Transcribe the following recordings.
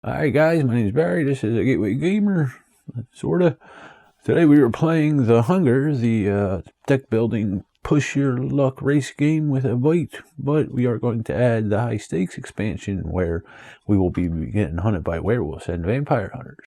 Hi guys, my name is Barry. This is a Gateway Gamer, sorta. Today we were playing The Hunger, the deck building push your luck race game with a bite, but we are going to add the high stakes expansion where we will be getting hunted by werewolves and vampire hunters.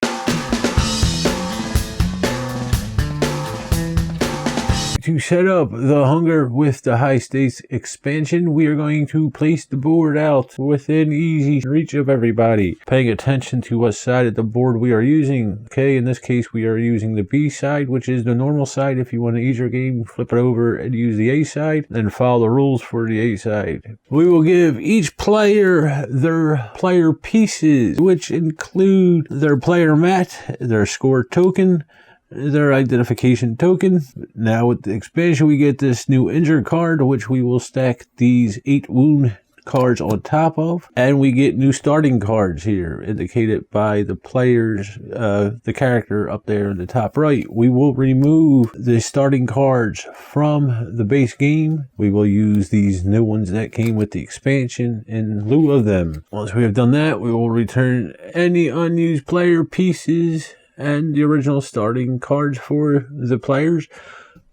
To set up The Hunger with the high stakes expansion, we are going to place the board out within easy reach of everybody, paying attention to what side of the board we are using. Okay, in this case we are using the B side, which is the normal side. If you want to ease your game, flip it over and use the A side, then follow the rules for the A side. We will give each player their player pieces, which include their player mat, their score token, their identification token. Now with the expansion we get this new injured card, which we will stack these 8 wound cards on top of, and we get new starting cards here indicated by the players, the character up there in the top right. We will remove the starting cards from the base game. We will use these new ones that came with the expansion in lieu of them. Once we have done that, we will return any unused player pieces and the original starting cards for the players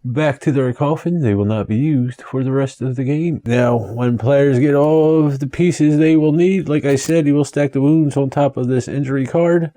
back to their coffin. They will not be used for the rest of the game. Now, when players get all of the pieces they will need, like I said, you will stack the wounds on top of this injury card.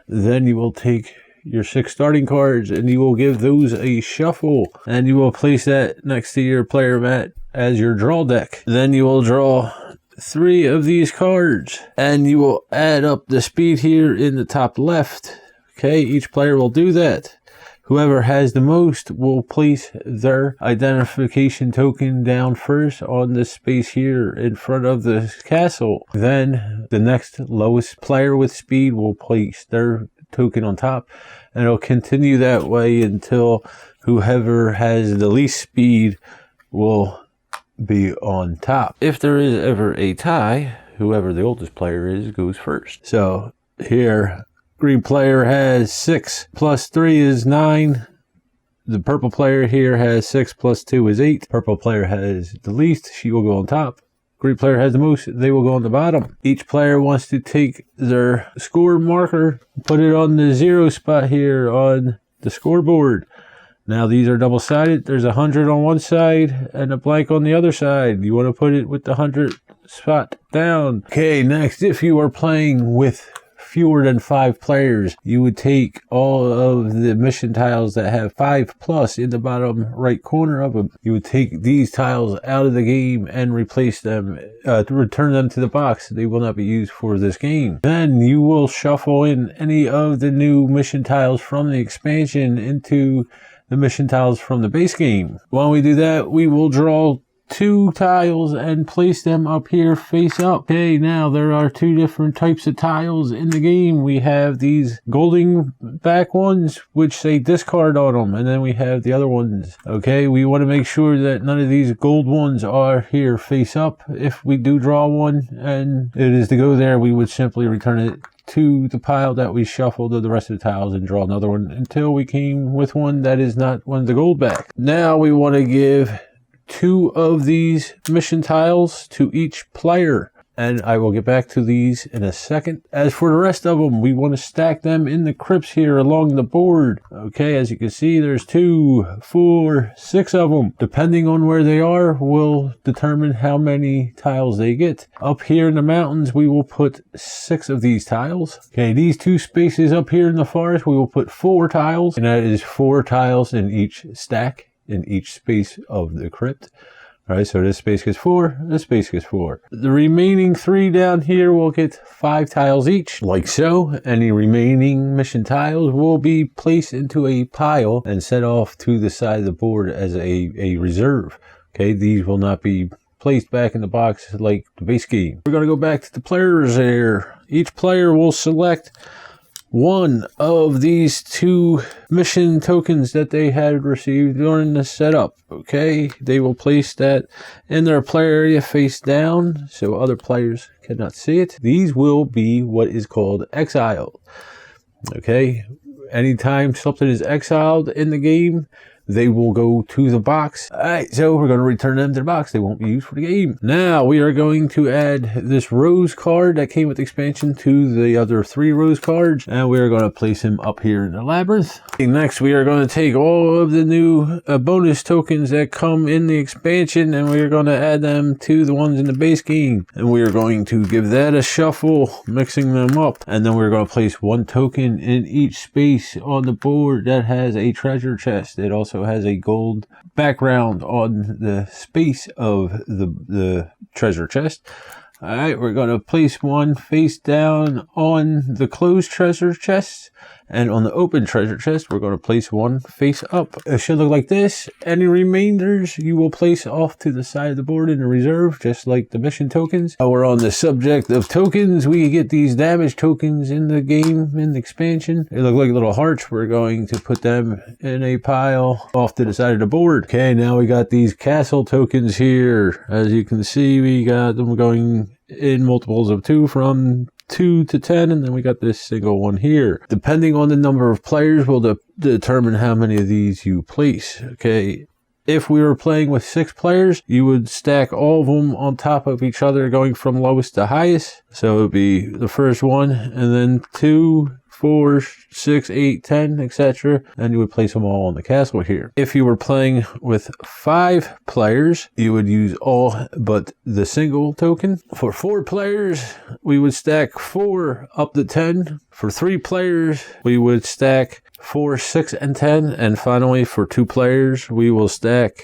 Then you will take your 6 starting cards and you will give those a shuffle, and you will place that next to your player mat as your draw deck. Then you will draw 3 of these cards and you will add up the speed here in the top left. Okay, each player will do that. Whoever has the most will place their identification token down first on the space here in front of the castle. Then the next lowest player with speed will place their token on top, and it'll continue that way until whoever has the least speed will be on top. If there is ever a tie, whoever the oldest player is goes first. So here, green player has 6 plus 3 is 9. The purple player here has 6 plus 2 is 8. Purple player has the least, she will go on top. Green player has the most, they will go on the bottom. Each player wants to take their score marker, put it on the 0 spot here on the scoreboard. Now these are double-sided. There's 100 on one side and a blank on the other side. You want to put it with the 100 spot down. Okay, next, if you are playing with fewer than 5 players, you would take all of the mission tiles that have 5+ in the bottom right corner of them. You would take these tiles out of the game and replace them, return them to the box. They will not be used for this game. Then you will shuffle in any of the new mission tiles from the expansion into the mission tiles from the base game. While we do that, we will draw 2 tiles and place them up here face up. Okay, now there are 2 different types of tiles in the game. We have these golden back ones which say discard on them, and then we have the other ones. Okay, we want to make sure that none of these gold ones are here face up. If we do draw one and it is to go there, we would simply return it to the pile that we shuffled of the rest of the tiles and draw another one until we came with one that is not one of the gold back. Now we want to give 2 of these mission tiles to each player, and I will get back to these in a second. As for the rest of them, we want to stack them in the crypts here along the board. Okay, as you can see, there's 2, 4, 6 of them. Depending on where they are will determine how many tiles they get. Up here in the mountains, we will put 6 of these tiles. Okay, these 2 spaces up here in the forest, we will put 4 tiles, and that is 4 tiles in each stack, in each space of the crypt. Alright, so this space gets 4, this space gets 4. The remaining 3 down here will get 5 tiles each, like so. Any remaining mission tiles will be placed into a pile and set off to the side of the board as a reserve. Okay, these will not be placed back in the box like the base game. We're going to go back to the players there. Each player will select one of these 2 mission tokens that they had received during the setup. Okay, they will place that in their player area face down so other players cannot see it. These will be what is called exiled. Okay, anytime something is exiled in the game, they will go to the box. Alright, so we're going to return them to the box. They won't be used for the game. Now we are going to add this rose card that came with the expansion to the other 3 rose cards, and we are going to place him up here in the labyrinth. Next, we are going to take all of the new bonus tokens that come in the expansion, and we are going to add them to the ones in the base game, and we are going to give that a shuffle, mixing them up, and then we're going to place 1 token in each space on the board that has a treasure chest. It also has a gold background on the space of the treasure chest. Alright, we're going to place 1 face down on the closed treasure chest, and on the open treasure chest, we're going to place 1 face up. It should look like this. Any remainders you will place off to the side of the board in the reserve, just like the mission tokens. While we're on the subject of tokens, we get these damage tokens in the game, in the expansion. They look like little hearts. We're going to put them in a pile off to the side of the board. Okay, now we got these castle tokens here. As you can see, we got them going in multiples of 2 from 2 to 10, and then we got this single one here. Depending on the number of players will determine how many of these you place. Okay, if we were playing with 6 players, you would stack all of them on top of each other, going from lowest to highest. So it would be the first one, and then 2, 4, 6, 8, 10, etc. And you would place them all on the castle here. If you were playing with 5 players, you would use all but the single token. For 4 players, we would stack 4 up to 10. For 3 players, we would stack 4, 6, and 10. And finally, for 2 players, we will stack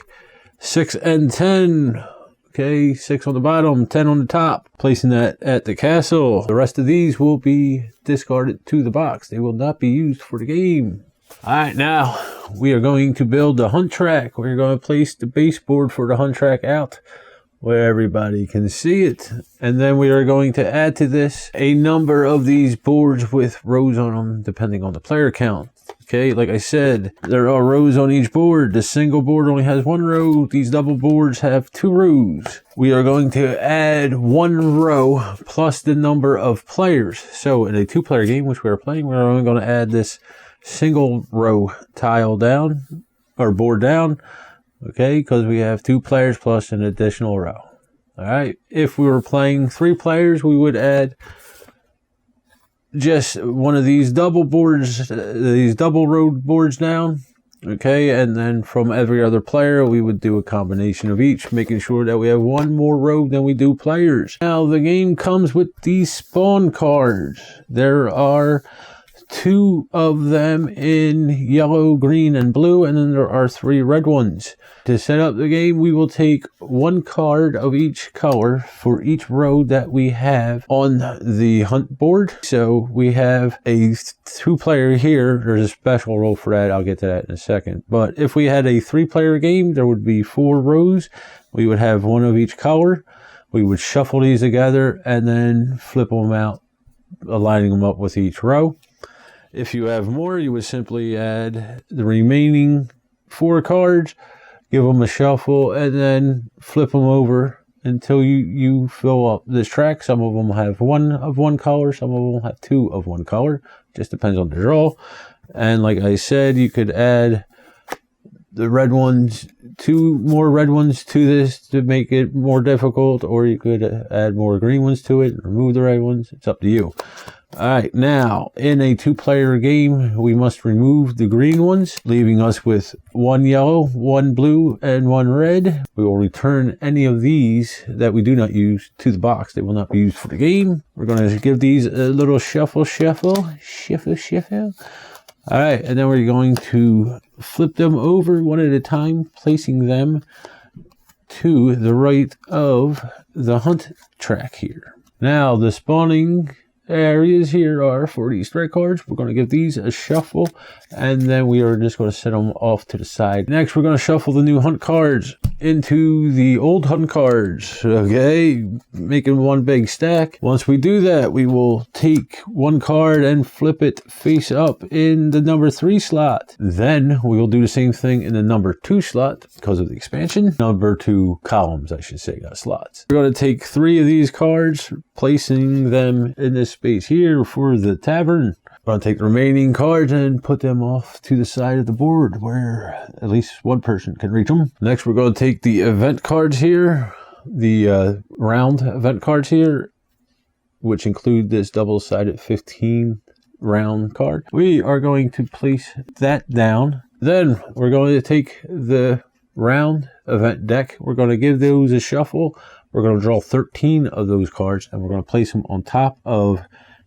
6 and 10. Okay, 6 on the bottom, 10 on the top, placing that at the castle. The rest of these will be discarded to the box. They will not be used for the game. Alright, now we are going to build the hunt track. We're going to place the baseboard for the hunt track out where everybody can see it. And then we are going to add to this a number of these boards with rows on them, depending on the player count. Okay, like I said, there are rows on each board. The single board only has 1 row. These double boards have 2 rows. We are going to add 1 row plus the number of players. So in a 2-player game, which we are playing, we're only going to add this single row tile down, or board down. Okay, because we have 2 players plus an additional row. Alright, if we were playing 3 players, we would add just one of these double boards, these double row boards down. Okay, and then from every other player, we would do a combination of each, making sure that we have 1 more row than we do players. Now, the game comes with these spawn cards. There are 2 of them in yellow, green, and blue, and then there are 3 red ones. To set up the game, we will take 1 card of each color for each row that we have on the hunt board. So we have a 2-player here. There's a special role for that. I'll get to that in a second. But if we had a 3-player game, there would be 4 rows. We would have 1 of each color. We would shuffle these together and then flip them out, aligning them up with each row. If you have more, you would simply add the remaining 4 cards, give them a shuffle, and then flip them over until you fill up this track. Some of them have 1 of 1 color, some of them have 2 of 1 color. Just depends on the draw. And like I said, you could add the red ones, 2 more red ones to this to make it more difficult, or you could add more green ones to it, remove the red ones. It's up to you. Alright, now, in a 2-player game, we must remove the green ones, leaving us with 1 yellow, 1 blue, and 1 red. We will return any of these that we do not use to the box. They will not be used for the game. We're going to give these a little shuffle. Alright, and then we're going to flip them over 1 at a time, placing them to the right of the hunt track here. Now, the spawning areas here are for these strike cards. We're going to give these a shuffle, and then we are just going to set them off to the side. Next, we're going to shuffle the new hunt cards into the old hunt cards. Okay, making 1 big stack. Once we do that, we will take 1 card and flip it face up in the number 3 slot. Then we will do the same thing in the number 2 slot because of the expansion. Number 2 columns, I should say, not slots. We're going to take 3 of these cards, placing them in this space here for the tavern. We're going to take the remaining cards and put them off to the side of the board where at least one person can reach them. Next, we're going to take the event cards here, the round event cards here, which include this double-sided 15 round card. We are going to place that down. Then we're going to take the round event deck. We're going to give those a shuffle. We're going to draw 13 of those cards, and we're going to place them on top of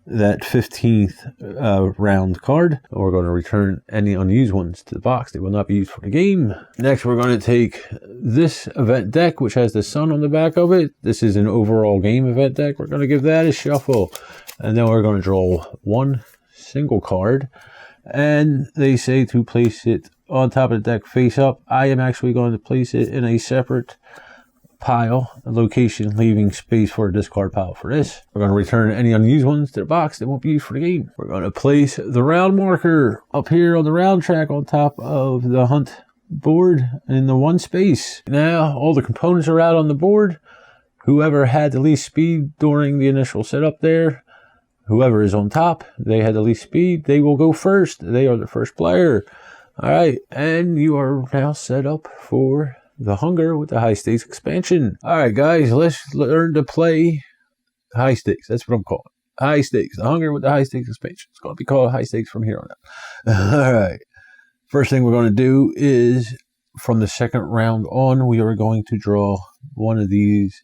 that 15th round card. We're going to return any unused ones to the box. They will not be used for the game. Next, we're going to take this event deck, which has the sun on the back of it. This is an overall game event deck. We're going to give that a shuffle, and then we're going to draw one single card, and they say to place it on top of the deck face up. I am actually going to place it in a separate pile, a location, leaving space for a discard pile for this. We're going to return any unused ones to the box that won't be used for the game. We're going to place the round marker up here on the round track on top of the hunt board in the one space. Now all the components are out on the board. Whoever had the least speed during the initial setup there, whoever is on top, they had the least speed, they will go first. They are the first player. All right, and you are now set up for the Hunger with the High Stakes expansion. All right, guys, let's learn to play High Stakes. That's what I'm calling it. High Stakes. The Hunger with the High Stakes expansion. It's going to be called High Stakes from here on out. All right. First thing we're going to do is, from the second round on, we are going to draw one of these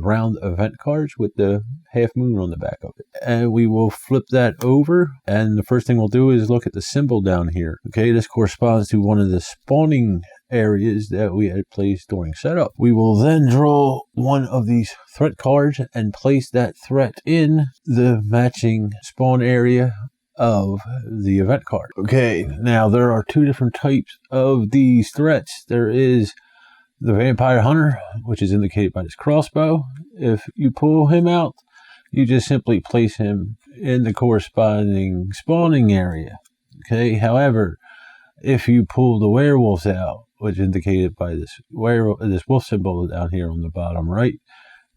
round event cards with the half moon on the back of it, and we will flip that over, and the first thing we'll do is look at the symbol down here. Okay, this corresponds to one of the spawning areas that we had placed during setup. We will then draw one of these threat cards and place that threat in the matching spawn area of the event card. Okay, now there are two different types of these threats. There is the Vampire Hunter, which is indicated by this crossbow. If you pull him out, you just simply place him in the corresponding spawning area. Okay, however, if you pull the werewolves out, which is indicated by this wolf symbol down here on the bottom right,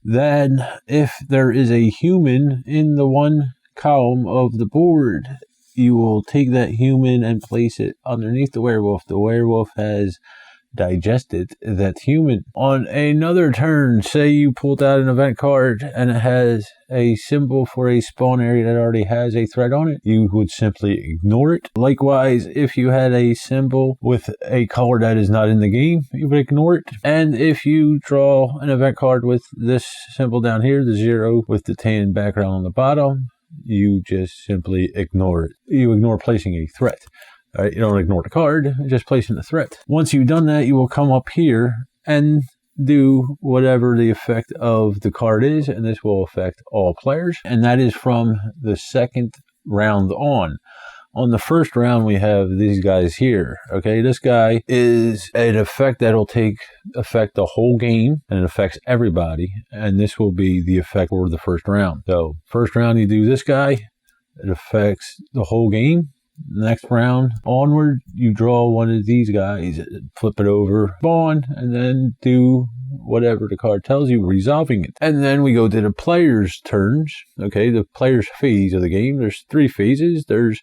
then if there is a human in the one column of the board, you will take that human and place it underneath the werewolf. The werewolf has digested that human. On another turn, say you pulled out an event card and it has a symbol for a spawn area that already has a threat on it, you would simply ignore it. Likewise, if you had a symbol with a color that is not in the game, you would ignore it. And if you draw an event card with this symbol down here, the 0 with the tan background on the bottom, you just simply ignore it. You ignore placing a threat. You don't ignore the card, just placing the threat. Once you've done that, you will come up here and do whatever the effect of the card is, and this will affect all players, and that is from the second round on. On the first round, we have these guys here. Okay, this guy is an effect that will affect the whole game, and it affects everybody, and this will be the effect for the first round. So, first round, you do this guy, it affects the whole game. Next round onward, you draw one of these guys, flip it over, spawn, and then do whatever the card tells you, resolving it. And then we go to the players' turns. Okay, the players' phase of the game. There's 3 phases. There's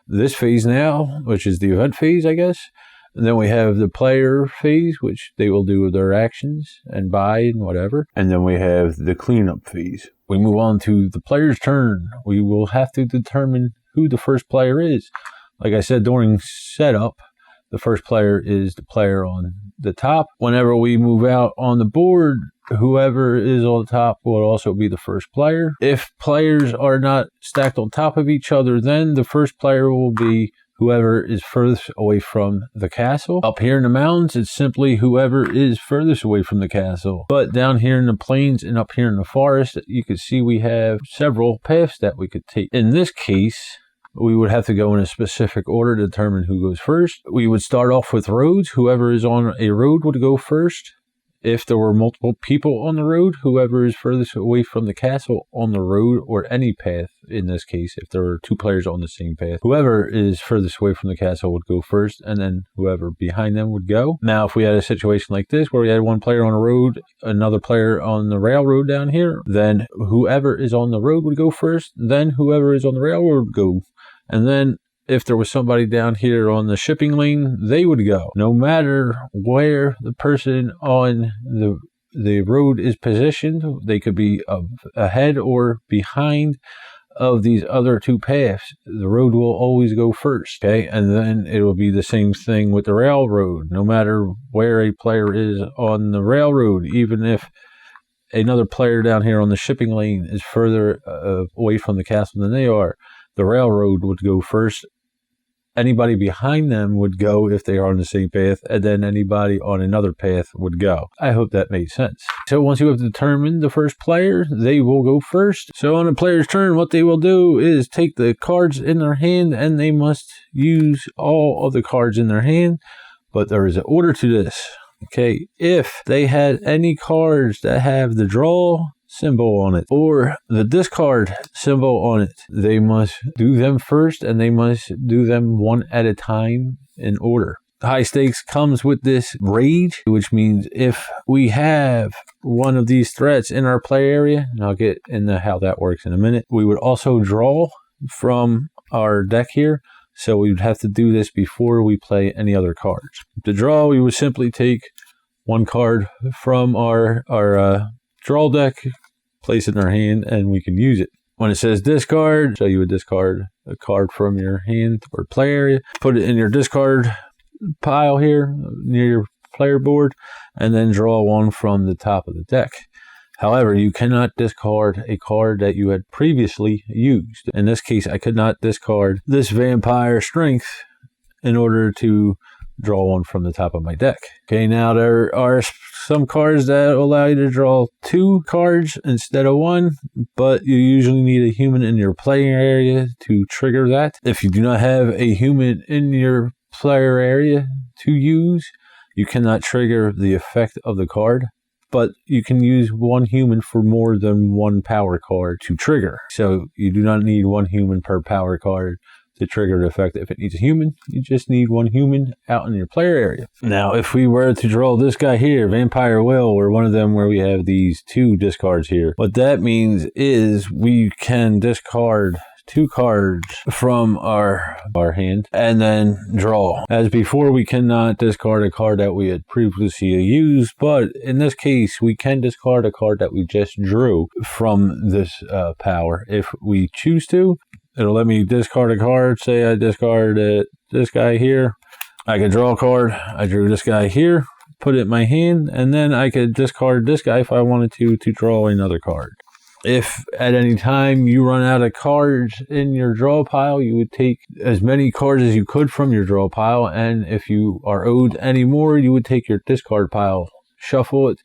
this phase now, which is the event phase, I guess. And then we have the player phase, which they will do their actions and buy and whatever. And then we have the cleanup phase. We move on to the player's turn. We will have to determine who the first player is. Like I said, during setup, the first player is the player on the top. Whenever we move out on the board, whoever is on top will also be the first player. If players are not stacked on top of each other, then the first player will be whoever is furthest away from the castle. Up here in the mountains, it's simply whoever is furthest away from the castle. But down here in the plains and up here in the forest, you can see we have several paths that we could take. In this case, we would have to go in a specific order to determine who goes first. We would start off with roads. Whoever is on a road would go first. If there were multiple people on the road, whoever is furthest away from the castle on the road, or any path, in this case, if there were 2 players on the same path, whoever is furthest away from the castle would go first, and then whoever behind them would go. Now, if we had a situation like this, where we had one player on a road, another player on the railroad down here, then whoever is on the road would go first, then whoever is on the railroad would go And then if there was somebody down here on the shipping lane, they would go. No matter where the person on the road is positioned, they could be ahead or behind of these other two paths. The road will always go first, okay? And then it will be the same thing with the railroad. No matter where a player is on the railroad, even if another player down here on the shipping lane is further away from the castle than they are, the railroad would go first. Anybody behind them would go if they are on the same path, and then anybody on another path would go. I hope that made sense. So once you have determined the first player, they will go first. So on a player's turn, what they will do is take the cards in their hand, and they must use all of the cards in their hand. But there is an order to this. Okay, if they had any cards that have the draw symbol on it or the discard symbol on it, they must do them first, and they must do them one at a time in order. High stakes comes with this rage, which means if we have one of these threats in our play area, and I'll get into how that works in a minute, we would also draw from our deck here. So we would have to do this before we play any other cards. To draw, we would simply take one card from our draw deck, place it in our hand, and we can use it. When it says discard, so you would discard a card from your hand or play area, put it in your discard pile here near your player board, and then draw one from the top of the deck. However, you cannot discard a card that you had previously used. In this case, I could not discard this Vampire Strength in order to draw one from the top of my deck. Okay, now there are some cards that allow you to draw 2 cards instead of 1, but you usually need a human in your playing area to trigger that. If you do not have a human in your player area to use, you cannot trigger the effect of the card, but you can use one human for more than one power card to trigger. So you do not need one human per power card to trigger the effect. If it needs a human, you just need one human out in your player area. Now, if we were to draw this guy here, Vampire Will, or one of them where we have these 2 discards here, what that means is we can discard 2 cards from our hand and then draw. As before, we cannot discard a card that we had previously used, but in this case, we can discard a card that we just drew from this power if we choose to. It'll let me discard a card. Say I discard this guy here. I could draw a card. I drew this guy here, put it in my hand, and then I could discard this guy if I wanted to draw another card. If at any time you run out of cards in your draw pile, you would take as many cards as you could from your draw pile, and if you are owed any more, you would take your discard pile, shuffle it,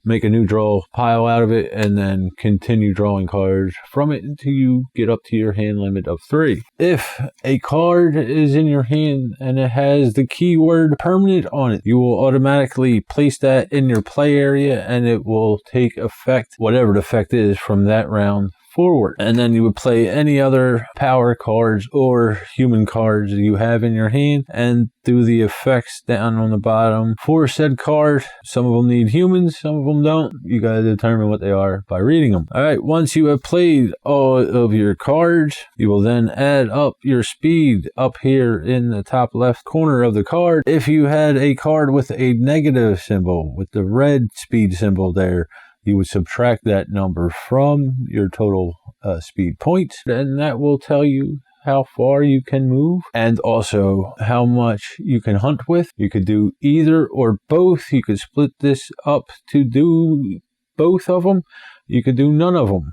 make a new draw pile out of it, and then continue drawing cards from it until you get up to your hand limit of 3. If a card is in your hand and it has the keyword permanent on it, you will automatically place that in your play area, and it will take effect, whatever the effect is, from that round forward. And then you would play any other power cards or human cards you have in your hand and do the effects down on the bottom for said card. Some of them need humans, some of them don't. You gotta determine what they are by reading them. Alright, once you have played all of your cards, you will then add up your speed up here in the top left corner of the card. If you had a card with a negative symbol, with the red speed symbol there, you would subtract that number from your total speed points, and that will tell you how far you can move and also how much you can hunt with. You could do either or both. You could split this up to do both of them. You could do none of them.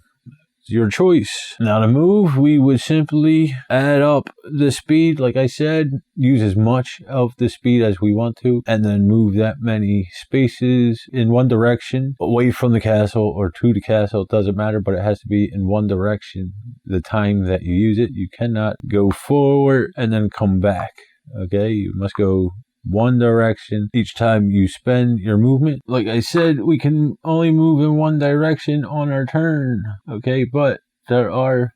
It's your choice. Now to move, we would simply add up the speed. Like I said, use as much of the speed as we want to, and then move that many spaces in one direction, away from the castle or to the castle. It doesn't matter, but it has to be in one direction the time that you use it. You cannot go forward and then come back. Okay, you must go one direction each time you spend your movement. Like I said, we can only move in one direction on our turn, okay, but there are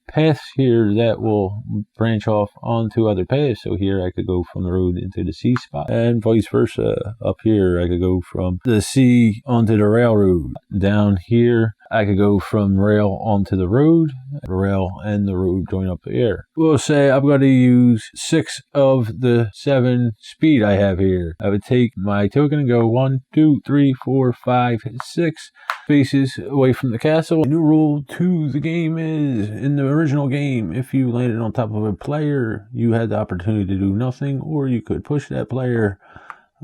paths here that will branch off onto other paths. So here I could go from the road into the sea spot, and vice versa. Up here I could go from the sea onto the railroad. Down here I could go from rail onto the road. The rail and the road join up here. We'll say I'm going to use 6 of the 7 speed I have here. I would take my token and go 1, 2, 3, 4, 5, 6 spaces away from the castle. A new rule to the game is, in the original game, if you landed on top of a player, you had the opportunity to do nothing, or you could push that player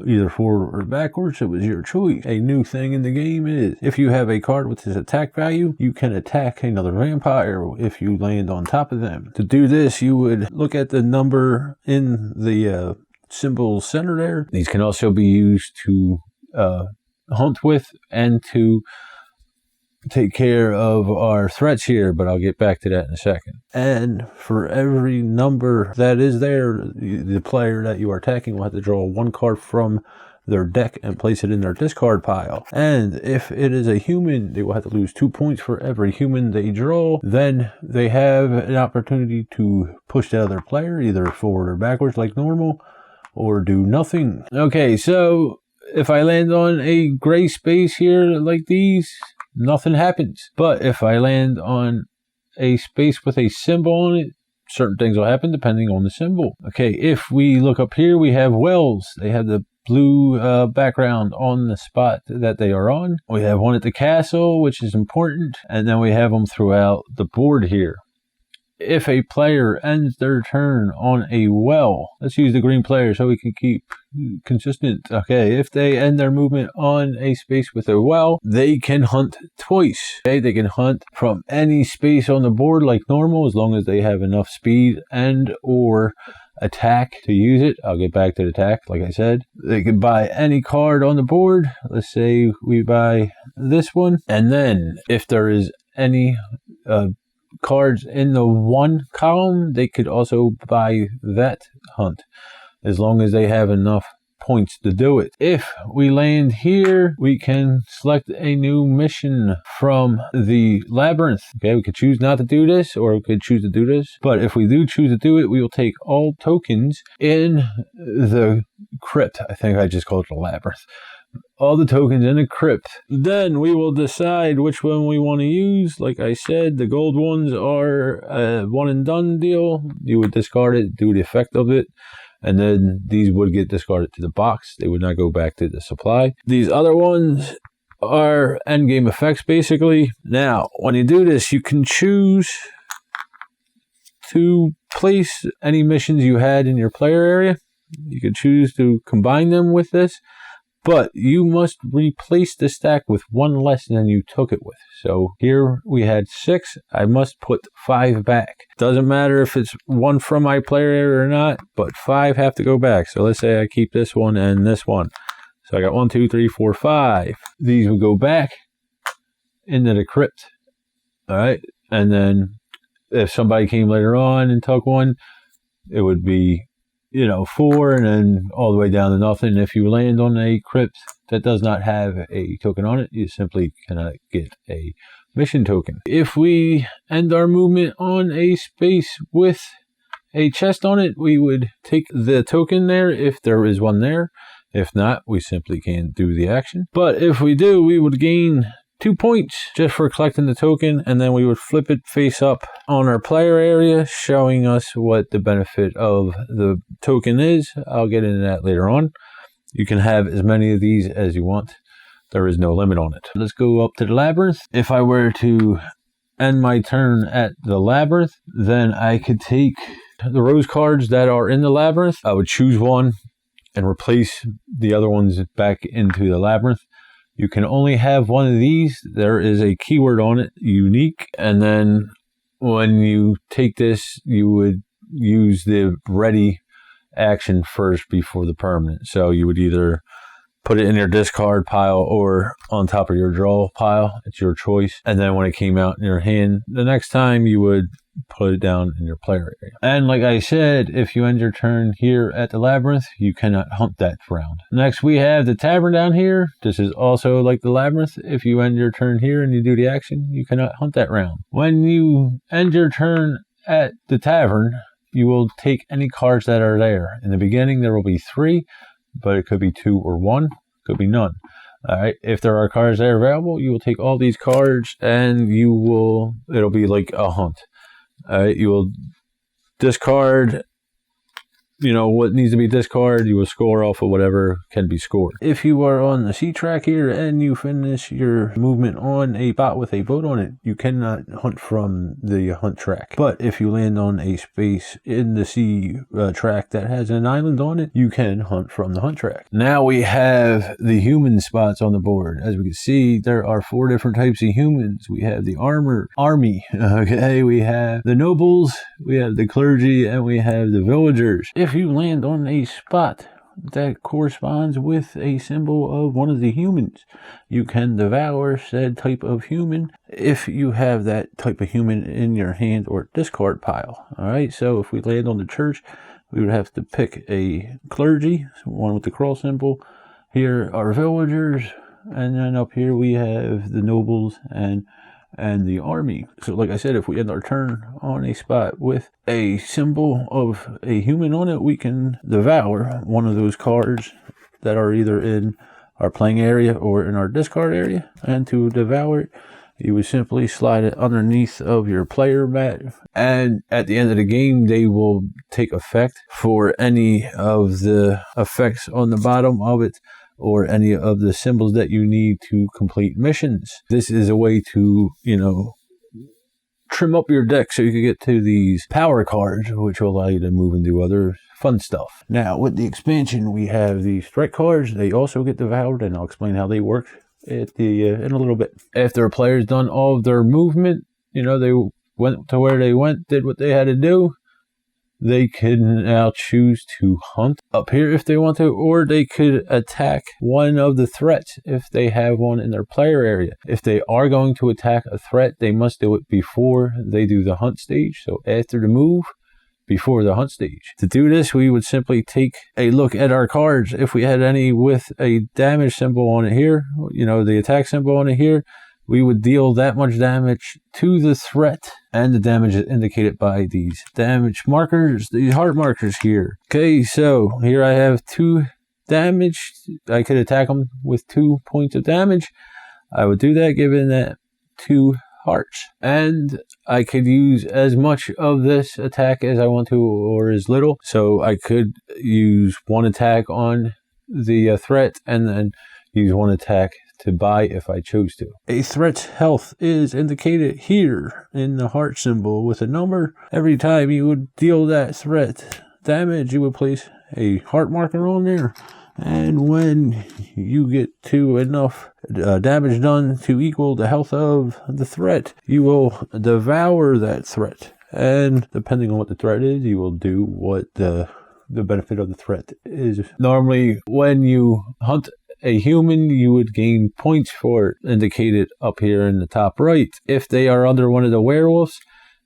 either forward or backwards. It was your choice. A new thing in the game is, if you have a card with its attack value, you can attack another vampire if you land on top of them. To do this, you would look at the number in the symbol center there. These can also be used to hunt with and to take care of our threats here, but I'll get back to that in a second. And for every number that is there, the player that you are attacking will have to draw 1 card from their deck and place it in their discard pile. And if it is a human, they will have to lose 2 points for every human they draw. Then they have an opportunity to push the other player either forward or backwards like normal, or do nothing. Okay, so if I land on a gray space here like these, nothing happens. But if I land on a space with a symbol on it, certain things will happen depending on the symbol. Okay, if we look up here, we have wells. They have the blue background on the spot that they are on. We have one at the castle, which is important, and then we have them throughout the board here. If a player ends their turn on a well, let's use the green player so we can keep consistent. Okay, if they end their movement on a space with a well, they can hunt twice. Okay, they can hunt from any space on the board like normal, as long as they have enough speed and or attack to use it. I'll get back to the attack, like I said. They can buy any card on the board. Let's say we buy this one, and then if there is any cards in the 1 column, they could also buy that hunt, as long as they have enough points to do it. If we land here, we can select a new mission from the labyrinth. Okay, we could choose not to do this, or we could choose to do this. But if we do choose to do it, we will take all tokens in the crypt. I think I just called it a labyrinth. All the tokens in the crypt. Then we will decide which one we want to use. Like I said, the gold ones are a one and done deal. You would discard it, do the effect of it, and then these would get discarded to the box. They would not go back to the supply. These other ones are endgame effects, basically. Now, when you do this, you can choose to place any missions you had in your player area. You could choose to combine them with this, but you must replace the stack with 1 less than you took it with. So here we had 6. I must put 5 back. Doesn't matter if it's 1 from my player area or not, but 5 have to go back. So let's say I keep this one and this one. So I got 1, 2, 3, 4, 5. These would go back into the crypt. All right. And then if somebody came later on and took one, it would be 4 and then all the way down to nothing. If you land on a crypt that does not have a token on it, you simply cannot get a mission token. If we end our movement on a space with a chest on it, we would take the token there if there is one there. If not, we simply can't do the action. But if we do, we would gain 2 points just for collecting the token, and then we would flip it face up on our player area, showing us what the benefit of the token is. I'll get into that later on. You can have as many of these as you want. There is no limit on it. Let's go up to the labyrinth. If I were to end my turn at the labyrinth, then I could take the rose cards that are in the labyrinth. I would choose one and replace the other ones back into the labyrinth. You can only have one of these. There is a keyword on it, unique. And then when you take this, you would use the ready action first before the permanent. So you would either put it in your discard pile or on top of your draw pile. It's your choice. And then when it came out in your hand, the next time you would put it down in your player area. And like I said, if you end your turn here at the labyrinth, you cannot hunt that round. Next, we have the tavern down here. This is also like the labyrinth. If you end your turn here and you do the action, you cannot hunt that round. When you end your turn at the tavern, you will take any cards that are there. In the beginning, there will be 3, but it could be 2 or 1. Could be none. All right. If there are cards that are available, you will take all these cards and it'll be like a hunt. All right. You will discard, what needs to be discarded. You will score off of whatever can be scored. If you are on the C track here and you finish your movement on a spot with a boat on it, you cannot hunt from the hunt track. But if you land on a space in the C track that has an island on it, you can hunt from the hunt track. Now we have the human spots on the board. As we can see, there are 4 different types of humans. We have the army. Okay, we have the nobles, we have the clergy, and we have the villagers. If you land on a spot that corresponds with a symbol of one of the humans, you can devour said type of human if you have that type of human in your hand or discard pile. Alright, so if we land on the church, we would have to pick a clergy, one with the cross symbol. Here are villagers, and then up here we have the nobles and the army. So like I said, if we end our turn on a spot with a symbol of a human on it, we can devour one of those cards that are either in our playing area or in our discard area. And to devour it, you would simply slide it underneath of your player mat, and at the end of the game they will take effect for any of the effects on the bottom of it or any of the symbols that you need to complete missions. This is a way to, trim up your deck so you can get to these power cards, which will allow you to move and do other fun stuff. Now, with the expansion, we have these threat cards. They also get devoured, and I'll explain how they work in a little bit. After a player's done all of their movement, they went to where they went, did what they had to do, they can now choose to hunt up here if they want to, or they could attack one of the threats if they have one in their player area. If they are going to attack a threat, they must do it before they do the hunt stage. So after the move, before the hunt stage. To do this, we would simply take a look at our cards. If we had any with a damage symbol on it here, the attack symbol on it here, we would deal that much damage to the threat, and the damage is indicated by these damage markers, these heart markers here. Okay, so here I have 2 damage. I could attack them with 2 points of damage. I would do that given that 2 hearts. And I could use as much of this attack as I want to, or as little. So I could use 1 attack on the threat, and then use 1 attack to buy if I chose to. A threat's health is indicated here in the heart symbol with a number. Every time you would deal that threat damage, you would place a heart marker on there. And when you get to enough damage done to equal the health of the threat, you will devour that threat. And depending on what the threat is, you will do what the benefit of the threat is. Normally, when you hunt a human, you would gain points for it, indicated up here in the top right. If they are under one of the werewolves,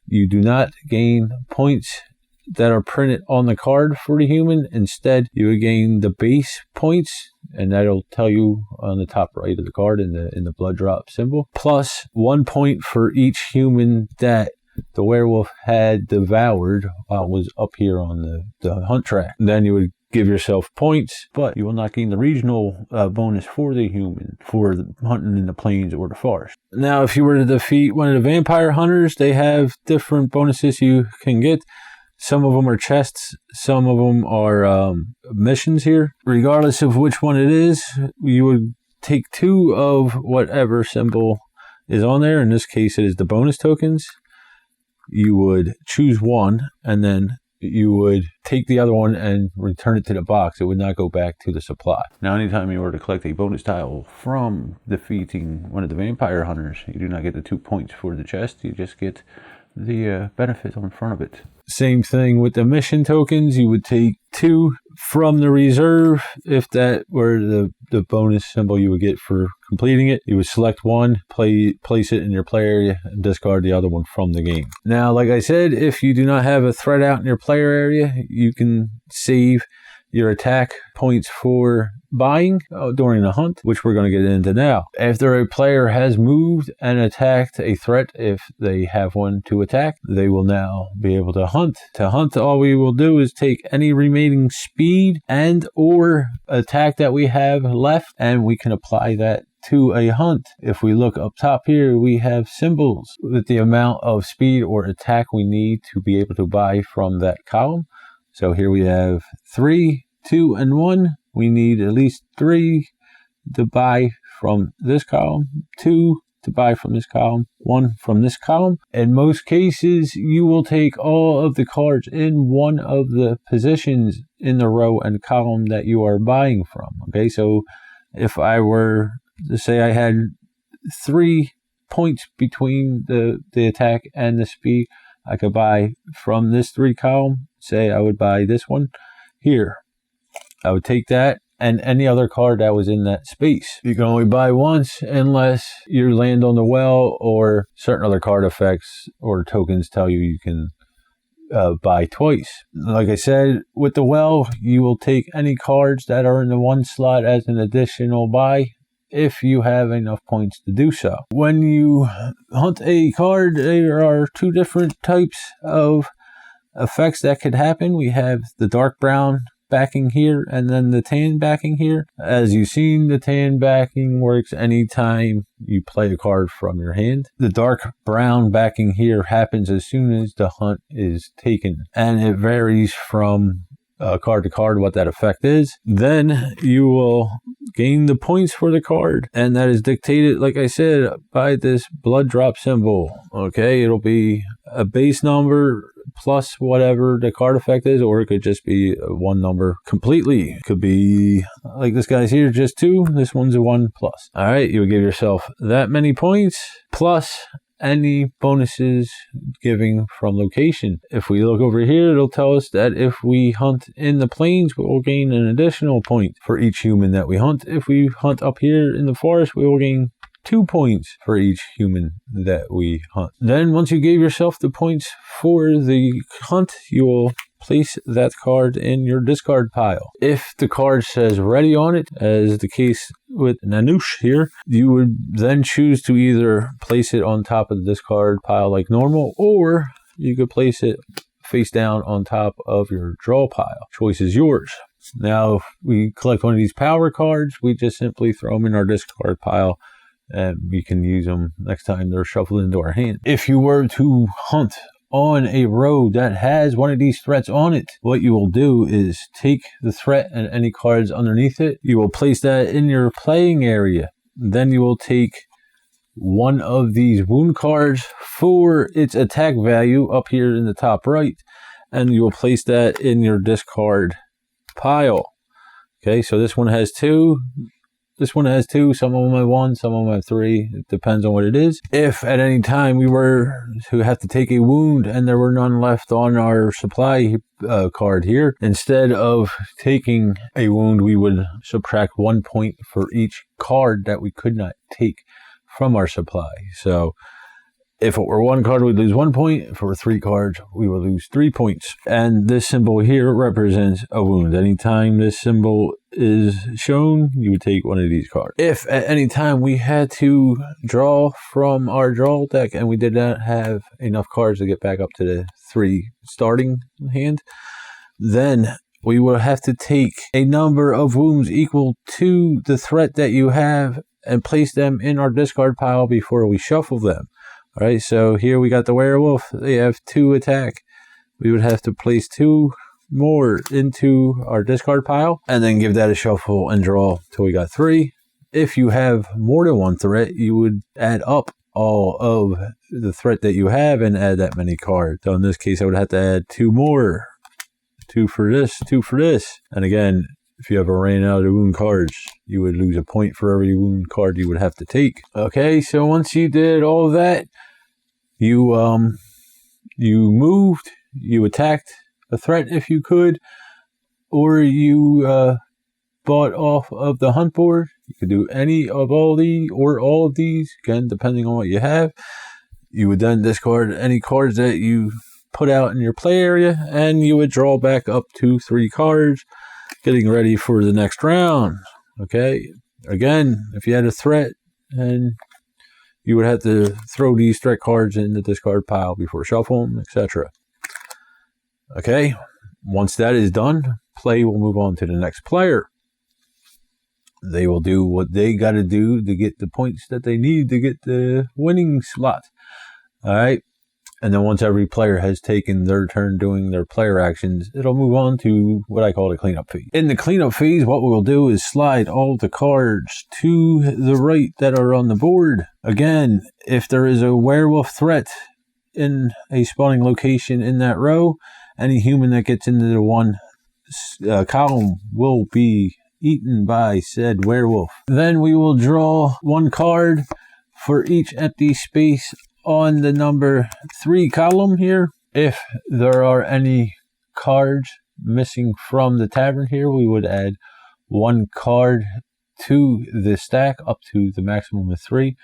you do not gain points that are printed on the card for the human. Instead, you would gain the base points, and that'll tell you on the top right of the card in the blood drop symbol, plus 1 point for each human that the werewolf had devoured while it was up here on the hunt track. And then you would give yourself points, but you will not gain the regional bonus for the human for hunting in the plains or the forest. Now, if you were to defeat one of the vampire hunters, they have different bonuses you can get. Some of them are chests, some of them are missions here. Regardless of which one it is, you would take 2 of whatever symbol is on there. In this case, it is the bonus tokens. You would choose 1, and then you would take the other one and return it to the box. It would not go back to the supply. Now, anytime you were to collect a bonus tile from defeating one of the vampire hunters, you do not get the 2 points for the chest. You just get the benefit on front of it. Same thing with the mission tokens. You would take 2 from the reserve. If that were the bonus symbol you would get for completing it, you would select 1, place it in your play area, and discard the other one from the game. Now, like I said, if you do not have a threat out in your player area, you can save your attack points for buying during the hunt, which we're going to get into now. After a player has moved and attacked a threat, if they have one to attack, they will now be able to hunt. To hunt, all we will do is take any remaining speed and or attack that we have left, and we can apply that to a hunt. If we look up top here, we have symbols with the amount of speed or attack we need to be able to buy from that column. So here we have 3, 2, and 1. We need at least 3 to buy from this column, 2 to buy from this column, 1 from this column. In most cases, you will take all of the cards in one of the positions in the row and column that you are buying from. Okay, so if I were to say I had 3 points between the attack and the speed, I could buy from this 3 column. Say I would buy this one here. I would take that and any other card that was in that space. You can only buy once unless you land on the well or certain other card effects or tokens tell you can buy twice. Like I said, with the well, you will take any cards that are in the one slot as an additional buy if you have enough points to do so. When you hunt a card, there are 2 different types of effects that could happen. We have the dark brown backing here and then the tan backing here. As you've seen, the tan backing works anytime you play a card from your hand. The dark brown backing here happens as soon as the hunt is taken, and it varies from card to card what that effect is. Then you will gain the points for the card, and that is dictated, like I said, by this blood drop symbol. Okay, it'll be a base number plus whatever the card effect is, or it could just be one number completely. It could be like this guy's here, just 2. This one's a 1 plus. All right, you would give yourself that many points plus any bonuses giving from location. If we look over here, it'll tell us that if we hunt in the plains, we will gain an additional point for each human that we hunt. If we hunt up here in the forest, we will gain 2 points for each human that we hunt. Then once you gave yourself the points for the hunt, you will place that card in your discard pile. If the card says ready on it, as the case with Nanush here, you would then choose to either place it on top of the discard pile like normal, or you could place it face down on top of your draw pile. Choice is yours. Now, if we collect one of these power cards, we just simply throw them in our discard pile, and we can use them next time they're shuffled into our hand. If you were to hunt on a road that has one of these threats on it, what you will do is take the threat and any cards underneath it. You will place that in your playing area. Then you will take one of these wound cards for its attack value up here in the top right, and you will place that in your discard pile. Okay, so this one has 2. This one has 2, some of them have 1, some of them have 3. It depends on what it is. If at any time we were to have to take a wound and there were none left on our supply card here, instead of taking a wound, we would subtract 1 point for each card that we could not take from our supply. So if it were 1 card, we'd lose 1 point. If it were 3 cards, we would lose 3 points. And this symbol here represents a wound. Anytime this symbol is shown, you would take one of these cards. If at any time we had to draw from our draw deck and we did not have enough cards to get back up to the 3 starting hand, then we will have to take a number of wounds equal to the threat that you have and place them in our discard pile before we shuffle them. All right, so here we got the werewolf. They have 2 attack. We would have to place 2 more into our discard pile and then give that a shuffle and draw till we got 3. If you have more than 1 threat, you would add up all of the threat that you have and add that many cards. So in this case, I would have to add 2 more. 2 for this, 2 for this. And again, if you ever ran out of wound cards, you would lose a point for every wound card you would have to take. Okay, so once you did all of that, you moved, you attacked a threat if you could, or you bought off of the hunt board. You could do any of all these or all of these, again, depending on what you have. You would then discard any cards that you put out in your play area, and you would draw back up to 3 cards. getting ready for the next round. Okay, again, if you had a threat, and you would have to throw these threat cards in the discard pile before shuffle them, etc. Okay, once that is done, play will move on to the next player. They will do what they got to do to get the points that they need to get the winning slot. All right. And then once every player has taken their turn doing their player actions, it'll move on to what I call the cleanup phase. In the cleanup phase, what we'll do is slide all the cards to the right that are on the board. Again, if there is a werewolf threat in a spawning location in that row, any human that gets into the one column will be eaten by said werewolf. Then we will draw one card for each empty space on the number 3 column here. If there are any cards missing from the tavern here, we would add one card to the stack up to the maximum of 3,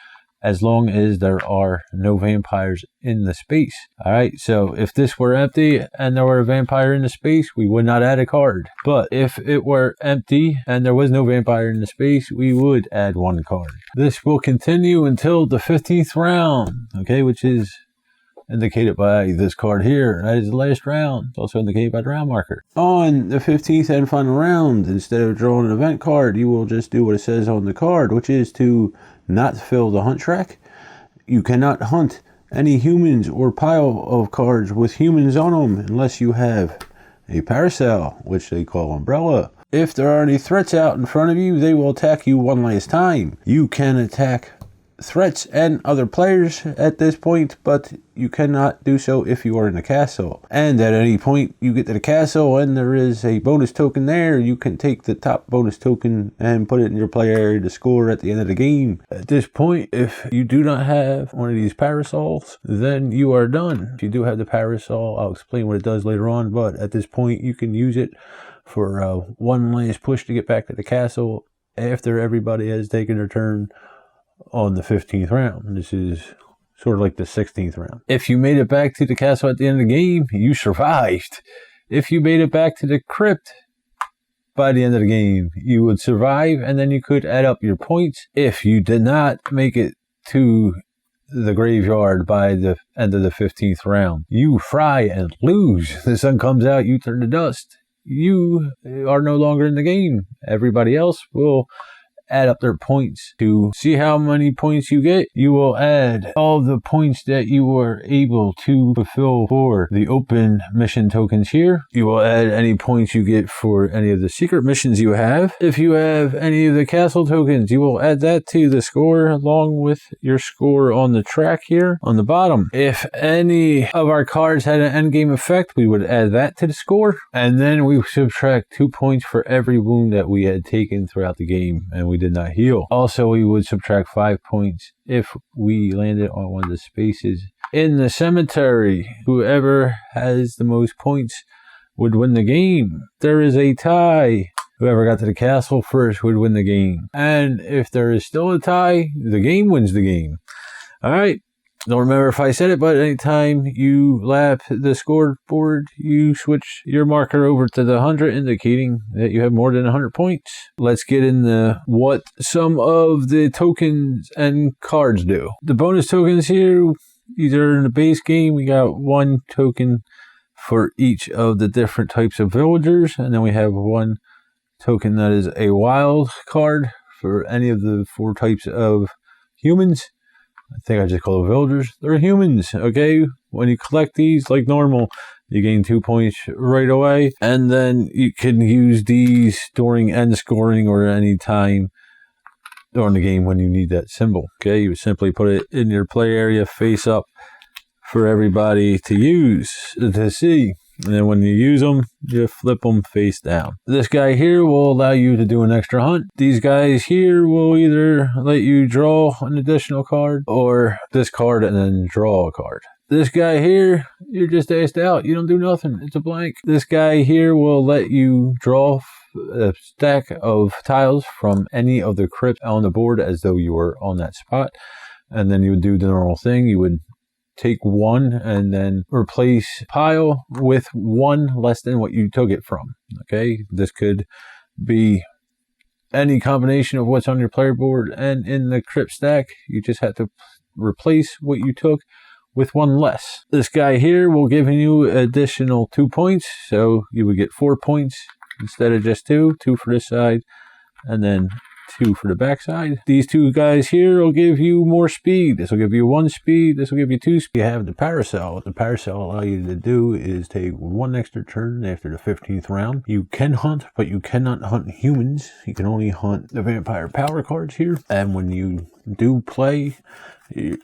as long as there are no vampires in the space. All right, so if this were empty and there were a vampire in the space, we would not add a card. But if it were empty and there was no vampire in the space, we would add one card. This will continue until the 15th round, okay, which is indicated by this card here. That is the last round. It's also indicated by the round marker. On the 15th and final round, instead of drawing an event card, you will just do what it says on the card, which is to not fill the hunt track. You cannot hunt any humans or pile of cards with humans on them unless you have a parasol, which they call umbrella. If there are any threats out in front of you, they will attack you one last time. You can attack threats and other players at this point, but you cannot do so if you are in the castle. And at any point you get to the castle and there is a bonus token there, you can take the top bonus token and put it in your play area to score at the end of the game. At this point, if you do not have one of these parasols, then you are done. If you do have the parasol, I'll explain what it does later on, but at this point you can use it for one last push to get back to the castle after everybody has taken their turn on the 15th round. This is sort of like the 16th round. If you made it back to the castle at the end of the game, you survived. If you made it back to the crypt by the end of the game, you would survive, and then you could add up your points. If you did not make it to the graveyard by the end of the 15th round, you fry and lose. The sun comes out, you turn to dust. You are no longer in the game. Everybody else will add up their points. To see how many points you get, you will add all the points that you were able to fulfill for the open mission tokens here. You will add any points you get for any of the secret missions you have. If you have any of the castle tokens, you will add that to the score along with your score on the track here on the bottom. If any of our cards had an endgame effect, we would add that to the score, and then we subtract 2 points for every wound that we had taken throughout the game and we did not heal. Also, we would subtract 5 points if we landed on one of the spaces in the cemetery. Whoever has the most points would win the game. There is a tie. Whoever got to the castle first would win the game. And if there is still a tie, the game wins the game. All right. Don't remember if I said it, but anytime you lap the scoreboard, you switch your marker over to the 100, indicating that you have more than 100 points. Let's get into what some of the tokens and cards do. The bonus tokens here, either in the base game, we got one token for each of the different types of villagers, and then we have one token that is a wild card for any of the 4 types of humans. I think I just call them villagers. They're humans, okay? When you collect these like normal, you gain 2 points right away. And then you can use these during end scoring or any time during the game when you need that symbol, okay? You simply put it in your play area face up for everybody to use, to see. And then when you use them, you flip them face down. This guy here will allow you to do an extra hunt. These guys here will either let you draw an additional card or discard and then draw a card. This guy here, you're just asked out. You don't do nothing. It's a blank. This guy here will let you draw a stack of tiles from any of the crypts on the board as though you were on that spot. And then you would do the normal thing. You would take 1 and then replace pile with 1 less than what you took it from. Okay, this could be any combination of what's on your player board and in the crypt stack. You just have to replace what you took with 1 less. This guy here will give you additional 2 points, so you would get 4 points instead of just 2 for this side and then 2 for the back side. These 2 guys here will give you more speed. This will give you 1 speed. This will give you 2 speed. You have the Paracel. What the Paracel allow you to do is take 1 extra turn after the 15th round. You can hunt, but you cannot hunt humans. You can only hunt the vampire power cards here. And when you do play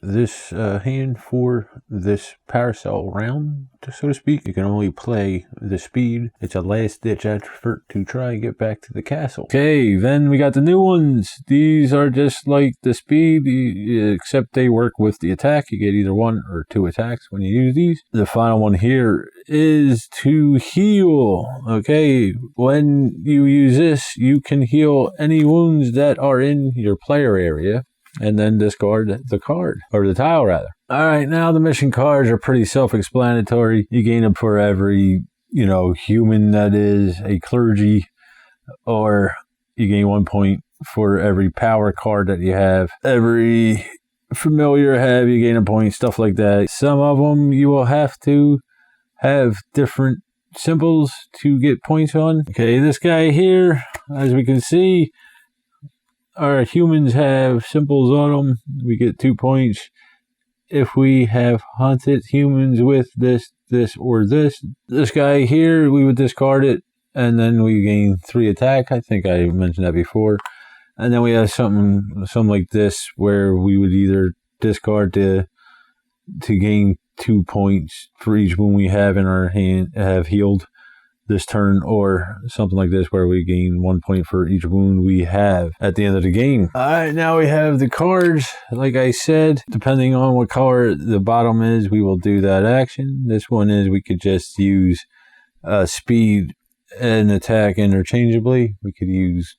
this hand for this Paracel round, so to speak, you can only play the speed. It's a last ditch effort to try and get back to the castle. Okay, then we got the new ones. These are just like the speed, except they work with the attack. You get either 1 or 2 attacks when you use these. The final one here is to heal. Okay, when you use this, you can heal any wounds that are in your player area and then discard the card, or the tile rather. All right, now the mission cards are pretty self-explanatory. You gain them for every, human that is a clergy, or you gain 1 point for every power card that you have. Every familiar have, you gain a point, stuff like that. Some of them you will have to have different symbols to get points on. Okay, this guy here, as we can see, our humans have symbols on them. We get 2 points. If we have hunted humans with this, or this guy here, we would discard it, and then we gain 3 attack. I think I mentioned that before. And then we have something like this, where we would either discard to gain 2 points for each wound we have in our hand, have healed this turn, or something like this where we gain 1 point for each wound we have at the end of the game. All right, now we have the cards. Like I said, depending on what color the bottom is, we will do that action. This one is we could just use speed and attack interchangeably. We could use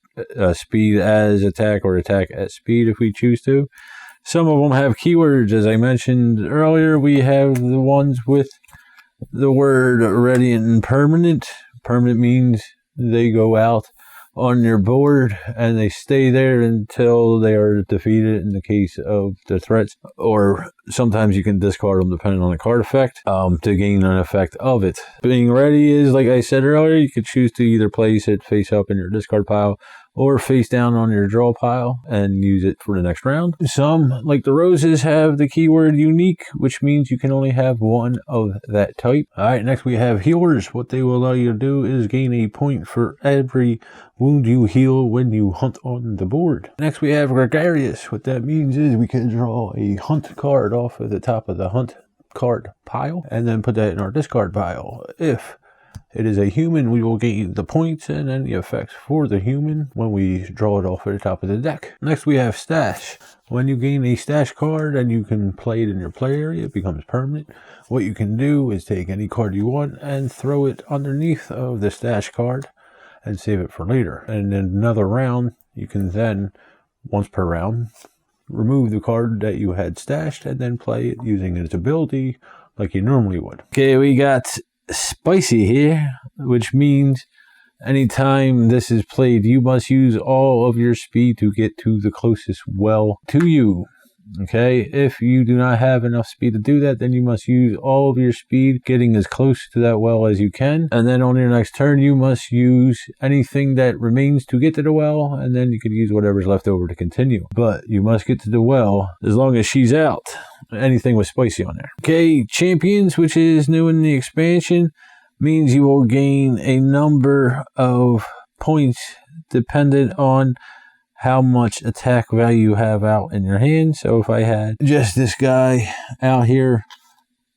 speed as attack or attack at speed if we choose to. Some of them have keywords. As I mentioned earlier, we have the ones with the word radiant and permanent. Permanent means they go out on your board and they stay there until they are defeated in the case of the threats, or sometimes you can discard them depending on the card effect to gain an effect of it. Being ready is, like I said earlier, you could choose to either place it face up in your discard pile or face down on your draw pile and use it for the next round. Some, like the roses, have the keyword unique, which means you can only have 1 of that type. All right, next we have healers. What they will allow you to do is gain a point for every wound you heal when you hunt on the board. Next we have gregarious. What that means is we can draw a hunt card off of the top of the hunt card pile and then put that in our discard pile. If it is a human, we will gain the points and any effects for the human when we draw it off at the top of the deck. Next we have stash. When you gain a stash card and you can play it in your play area, it becomes permanent. What you can do is take any card you want and throw it underneath of the stash card and save it for later. And in another round, you can then, once per round, remove the card that you had stashed and then play it using its ability like you normally would. Okay, we got spicy here, which means anytime this is played, you must use all of your speed to get to the closest well to you. Okay, if you do not have enough speed to do that, then you must use all of your speed getting as close to that well as you can. And then on your next turn, you must use anything that remains to get to the well, and then you can use whatever's left over to continue. But you must get to the well as long as she's out. Anything with spicy on there. Okay, champions, which is new in the expansion, means you will gain a number of points dependent on how much attack value you have out in your hand. So if I had just this guy out here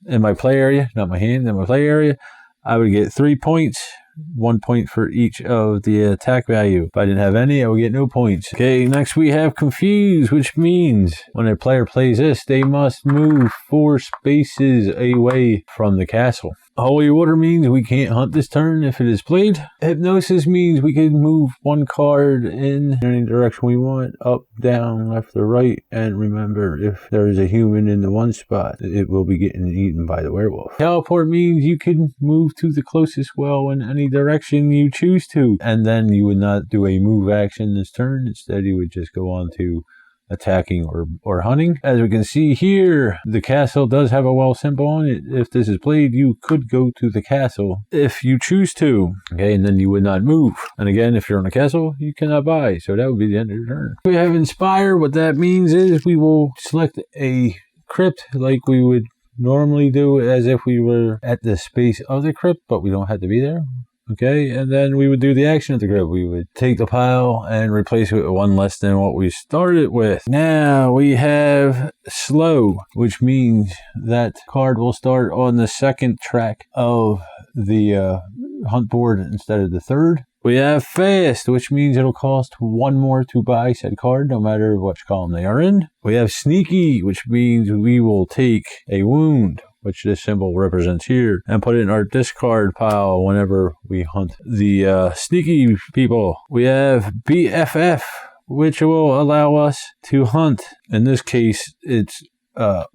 in my play area, not my hand, in my play area, I would get 3 points, 1 point for each of the attack value. If I didn't have any, I would get no points. Okay, next we have confuse, which means when a player plays this, they must move 4 spaces away from the castle. Holy Water means we can't hunt this turn if it is played. Hypnosis means we can move one card in any direction we want, up, down, left, or right. And remember, if there is a human in the one spot, it will be getting eaten by the werewolf. Teleport means you can move to the closest well in any direction you choose to. And then you would not do a move action this turn. Instead, you would just go on to attacking or hunting. As we can see here, the castle does have a well symbol on it. If this is played, you could go to the castle if you choose to. Okay, and then you would not move. And again, if you're on a castle, you cannot buy. So that would be the end of your turn. We have Inspire. What that means is we will select a crypt like we would normally do as if we were at the space of the crypt, but we don't have to be there. Okay, and then we would do the action of the crypt. We would take the pile and replace it with one less than what we started with. Now we have Slow, which means that card will start on the second track of the hunt board instead of the third. We have Fast, which means it'll cost one more to buy said card, no matter which column they are in. We have Sneaky, which means we will take a wound, which this symbol represents here, and put it in our discard pile whenever we hunt the sneaky people. We have BFF, which will allow us to hunt. In this case, it's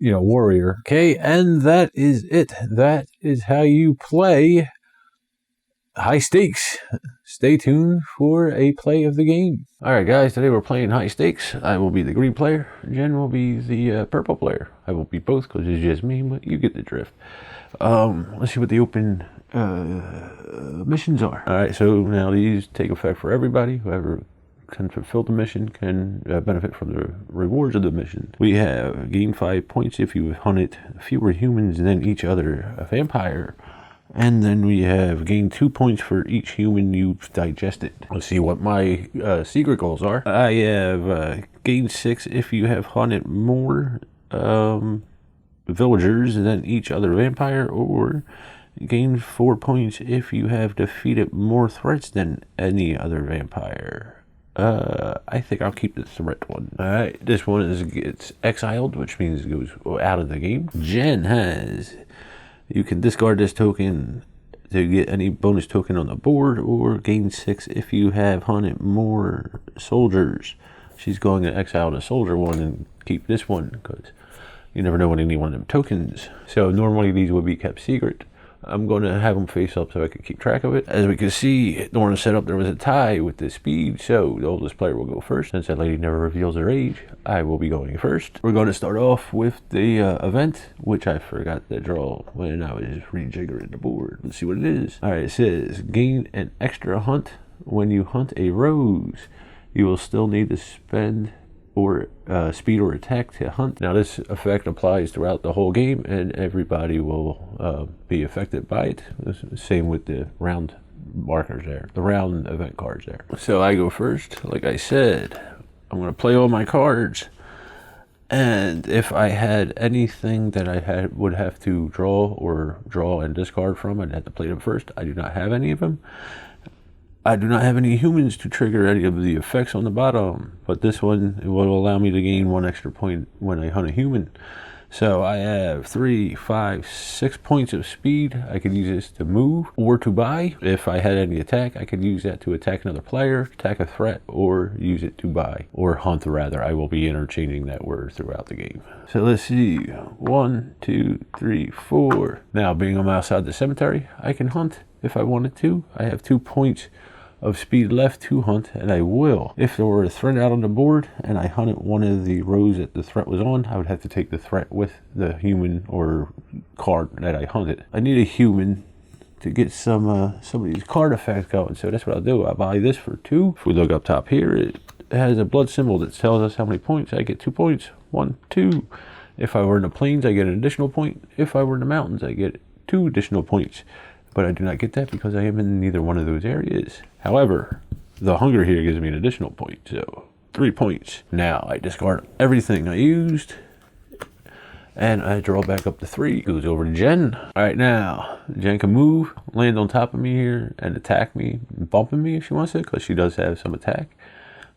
warrior. Okay, and that is it. That is how you play High Stakes. Stay tuned for a play of the game. Alright guys, today we're playing High Stakes. I will be the green player. Jen will be the purple player. I will be both because it's just me, but you get the drift. Let's see what the open missions are. Alright, so now these take effect for everybody. Whoever can fulfill the mission can benefit from the rewards of the mission. We have gain 5 points if you hunted fewer humans than each other vampire. And then we have gained 2 points for each human you've digested. Let's see what my secret goals are. I have gained 6 if you have hunted more villagers than each other vampire, or gained 4 points if you have defeated more threats than any other vampire. I think I'll keep the threat one. Alright, this one gets exiled, which means it goes out of the game. Jen has... You can discard this token to get any bonus token on the board, or gain 6 if you have hunted more soldiers. She's going to exile the soldier one and keep this one because you never know when any one of them tokens. So normally these would be kept secret. I'm going to have them face up so I can keep track of it. As we can see, during the setup there was a tie with the speed, so the oldest player will go first. Since that lady never reveals her age, I will be going first. We're going to start off with the event, which I forgot to draw when I was rejiggering the board. Let's see what it is. Alright, it says, gain an extra hunt when you hunt a rose. You will still need to spend or speed or attack to hunt. Now this effect applies throughout the whole game and everybody will be affected by it. Same with the round markers there, the round event cards there. So I go first. Like I said, I'm going to play all my cards, and if I had anything that I would have to draw and discard from, I'd have to play them first. I do not have any of them. I do not have any humans to trigger any of the effects on the bottom, but this one will allow me to gain 1 extra point when I hunt a human. So I have 3, 5, 6 points of speed. I could use this to move or to buy. If I had any attack, I could use that to attack another player, attack a threat, or use it to buy, or hunt rather. I will be interchanging that word throughout the game. So let's see, 1, 2, 3, 4. Now being I'm outside the cemetery, I can hunt if I wanted to. I have 2 points of speed left to hunt, and I will. If there were a threat out on the board and I hunted one of the rows that the threat was on, I would have to take the threat with the human or card that I hunted. I need a human to get some of these card effects going, so that's what I'll do. I'll buy this for 2. If we look up top here, it has a blood symbol that tells us how many points. I get 2 points. 1, 2. If I were in the plains, I get an additional point. If I were in the mountains, I get 2 additional points. But I do not get that because I am in neither one of those areas. However, the hunger here gives me an additional point, so 3 points. Now I discard everything I used, and I draw back up to 3. Goes over to Jen. All right, now Jen can move, land on top of me here, and attack me, bumping me if she wants to, because she does have some attack.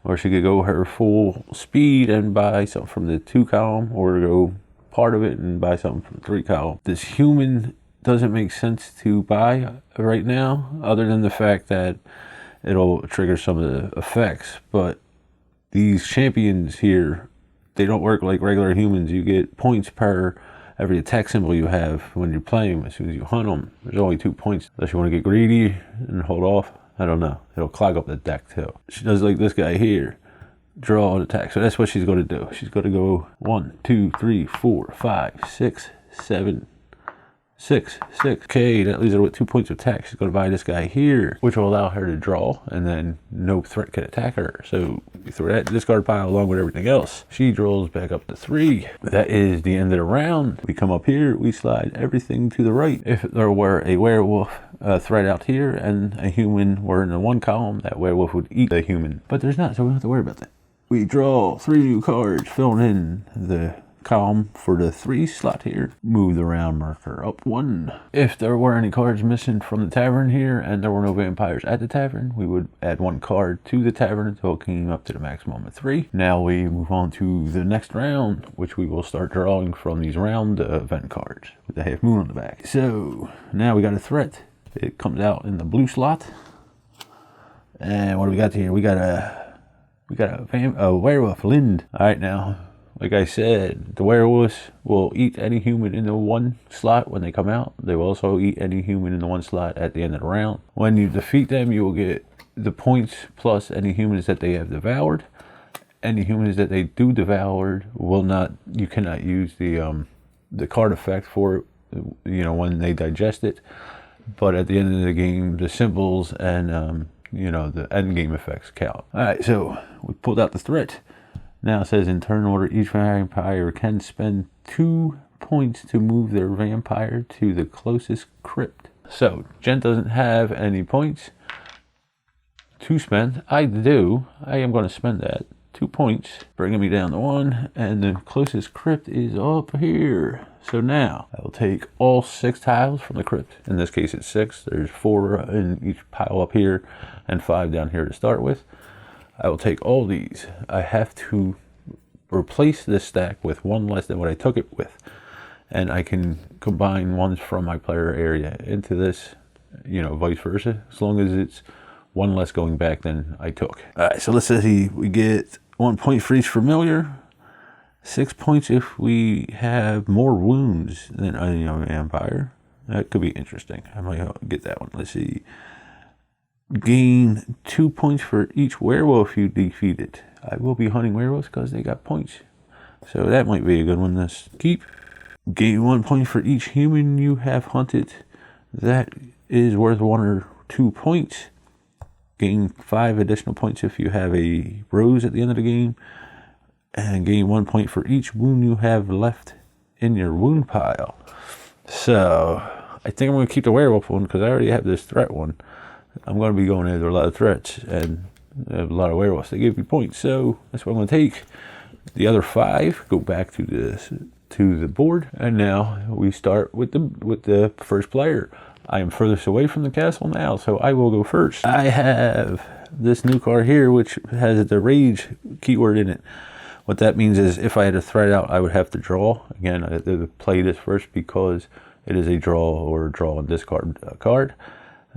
Or she could go her full speed and buy something from the 2 column, or go part of it and buy something from 3 column. This human doesn't make sense to buy right now, other than the fact that it'll trigger some of the effects. But these champions here, they don't work like regular humans. You get points per every attack symbol you have when you play them. As soon as you hunt them, there's only 2 points. Unless you want to get greedy and hold off. I don't know. It'll clog up the deck too. She does like this guy here. Draw an attack. So that's what she's going to do. She's going to go 1, 2, 3, 4, 5, 6, 7, 6. Okay, that leaves her with 2 points of attack. She's going to buy this guy here, which will allow her to draw, and then no threat can attack her. So you throw that discard pile along with everything else. She draws back up to 3. That is the end of the round. We come up here, we slide everything to the right. If there were a werewolf threat out here and a human were in the one column, that werewolf would eat the human. But there's not, so we don't have to worry about that. We draw 3 new cards, filling in the column for the 3 slot here. Move the round marker up 1. If there were any cards missing from the tavern here and there were no vampires at the tavern, we would add 1 card to the tavern until it came up to the maximum of 3. Now we move on to the next round, which we will start drawing from these round event cards with the half moon on the back. So now we got a threat. It comes out in the blue slot. And what do we got here? We got a werewolf, Lind. All right, now, like I said, the werewolves will eat any human in the 1 slot when they come out. They will also eat any human in the 1 slot at the end of the round. When you defeat them, you will get the points plus any humans that they have devoured. Any humans that they do devoured will not. You cannot use the card effect for it. You know, when they digest it. But at the end of the game, the symbols and you know, the end game effects count. All right, so we pulled out the threat. Now it says in turn order, each vampire can spend 2 points to move their vampire to the closest crypt. So Jen doesn't have any points to spend. I do. I am going to spend that 2 points, bringing me down to 1, and the closest crypt is up here. So now I will take all 6 tiles from the crypt. In this case, it's 6. There's 4 in each pile up here and 5 down here to start with. I will take all these. I have to replace this stack with 1 less than what I took it with. And I can combine ones from my player area into this, you know, vice versa, as long as it's 1 less going back than I took. All right, so let's see. We get 1 point for each familiar. 6 points if we have more wounds than a vampire. That could be interesting. I might get that one. Let's see. Gain 2 points for each werewolf you defeated. I will be hunting werewolves because they got points. So that might be a good one to keep. Gain 1 point for each human you have hunted. That is worth 1 or 2 points. Gain 5 additional points if you have a rose at the end of the game. And gain 1 point for each wound you have left in your wound pile. So I think I'm going to keep the werewolf one because I already have this threat one. I'm going to be going into a lot of threats and a lot of werewolves. They give me points, so that's what I'm going to take. The other 5 go back to the board, and now we start with the first player. I am furthest away from the castle now, so I will go first. I have this new card here, which has the rage keyword in it. What that means is if I had a threat out, I would have to draw. Again, I have to play this first because it is a draw or draw and discard card.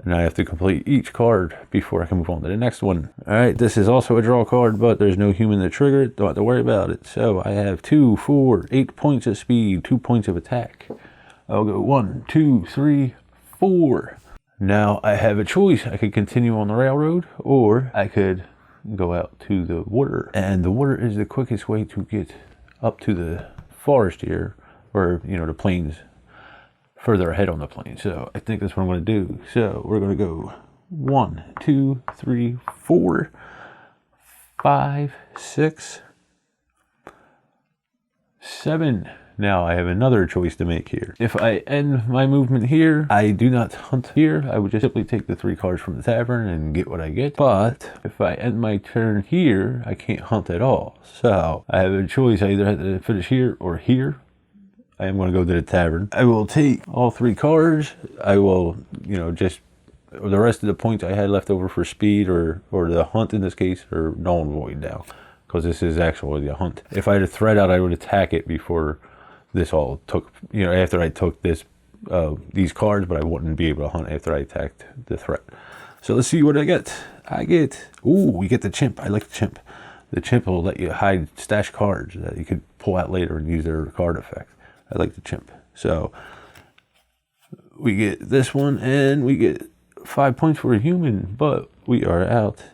And I have to complete each card before I can move on to the next one. All right, this is also a draw card, but there's no human to trigger it. Don't have to worry about it. So I have 2, 4, 8 points of speed, 2 points of attack. I'll go 1, 2, 3, 4. Now I have a choice. I could continue on the railroad, or I could go out to the water. And the water is the quickest way to get up to the forest here, or, you know, the plains, further ahead on the plane. So I think that's what I'm going to do. So we're going to go 1, 2, 3, 4, 5, 6, 7. Now I have another choice to make here. If I end my movement here, I do not hunt here. I would just simply take the 3 cards from the tavern and get what I get. But if I end my turn here, I can't hunt at all. So I have a choice. I either have to finish here or here. I am going to go to the tavern. I will take all 3 cards. I will, you know, just the rest of the points I had left over for speed or the hunt in this case are null and void now, because this is actually a hunt. If I had a threat out, I would attack it before this all took, you know, after I took this these cards, but I wouldn't be able to hunt after I attacked the threat. So let's see what I get. We get the chimp. I like the chimp. The chimp will let you hide stash cards that you could pull out later and use their card effect. I like the chimp. So we get this one, and we get 5 points for a human, but we are out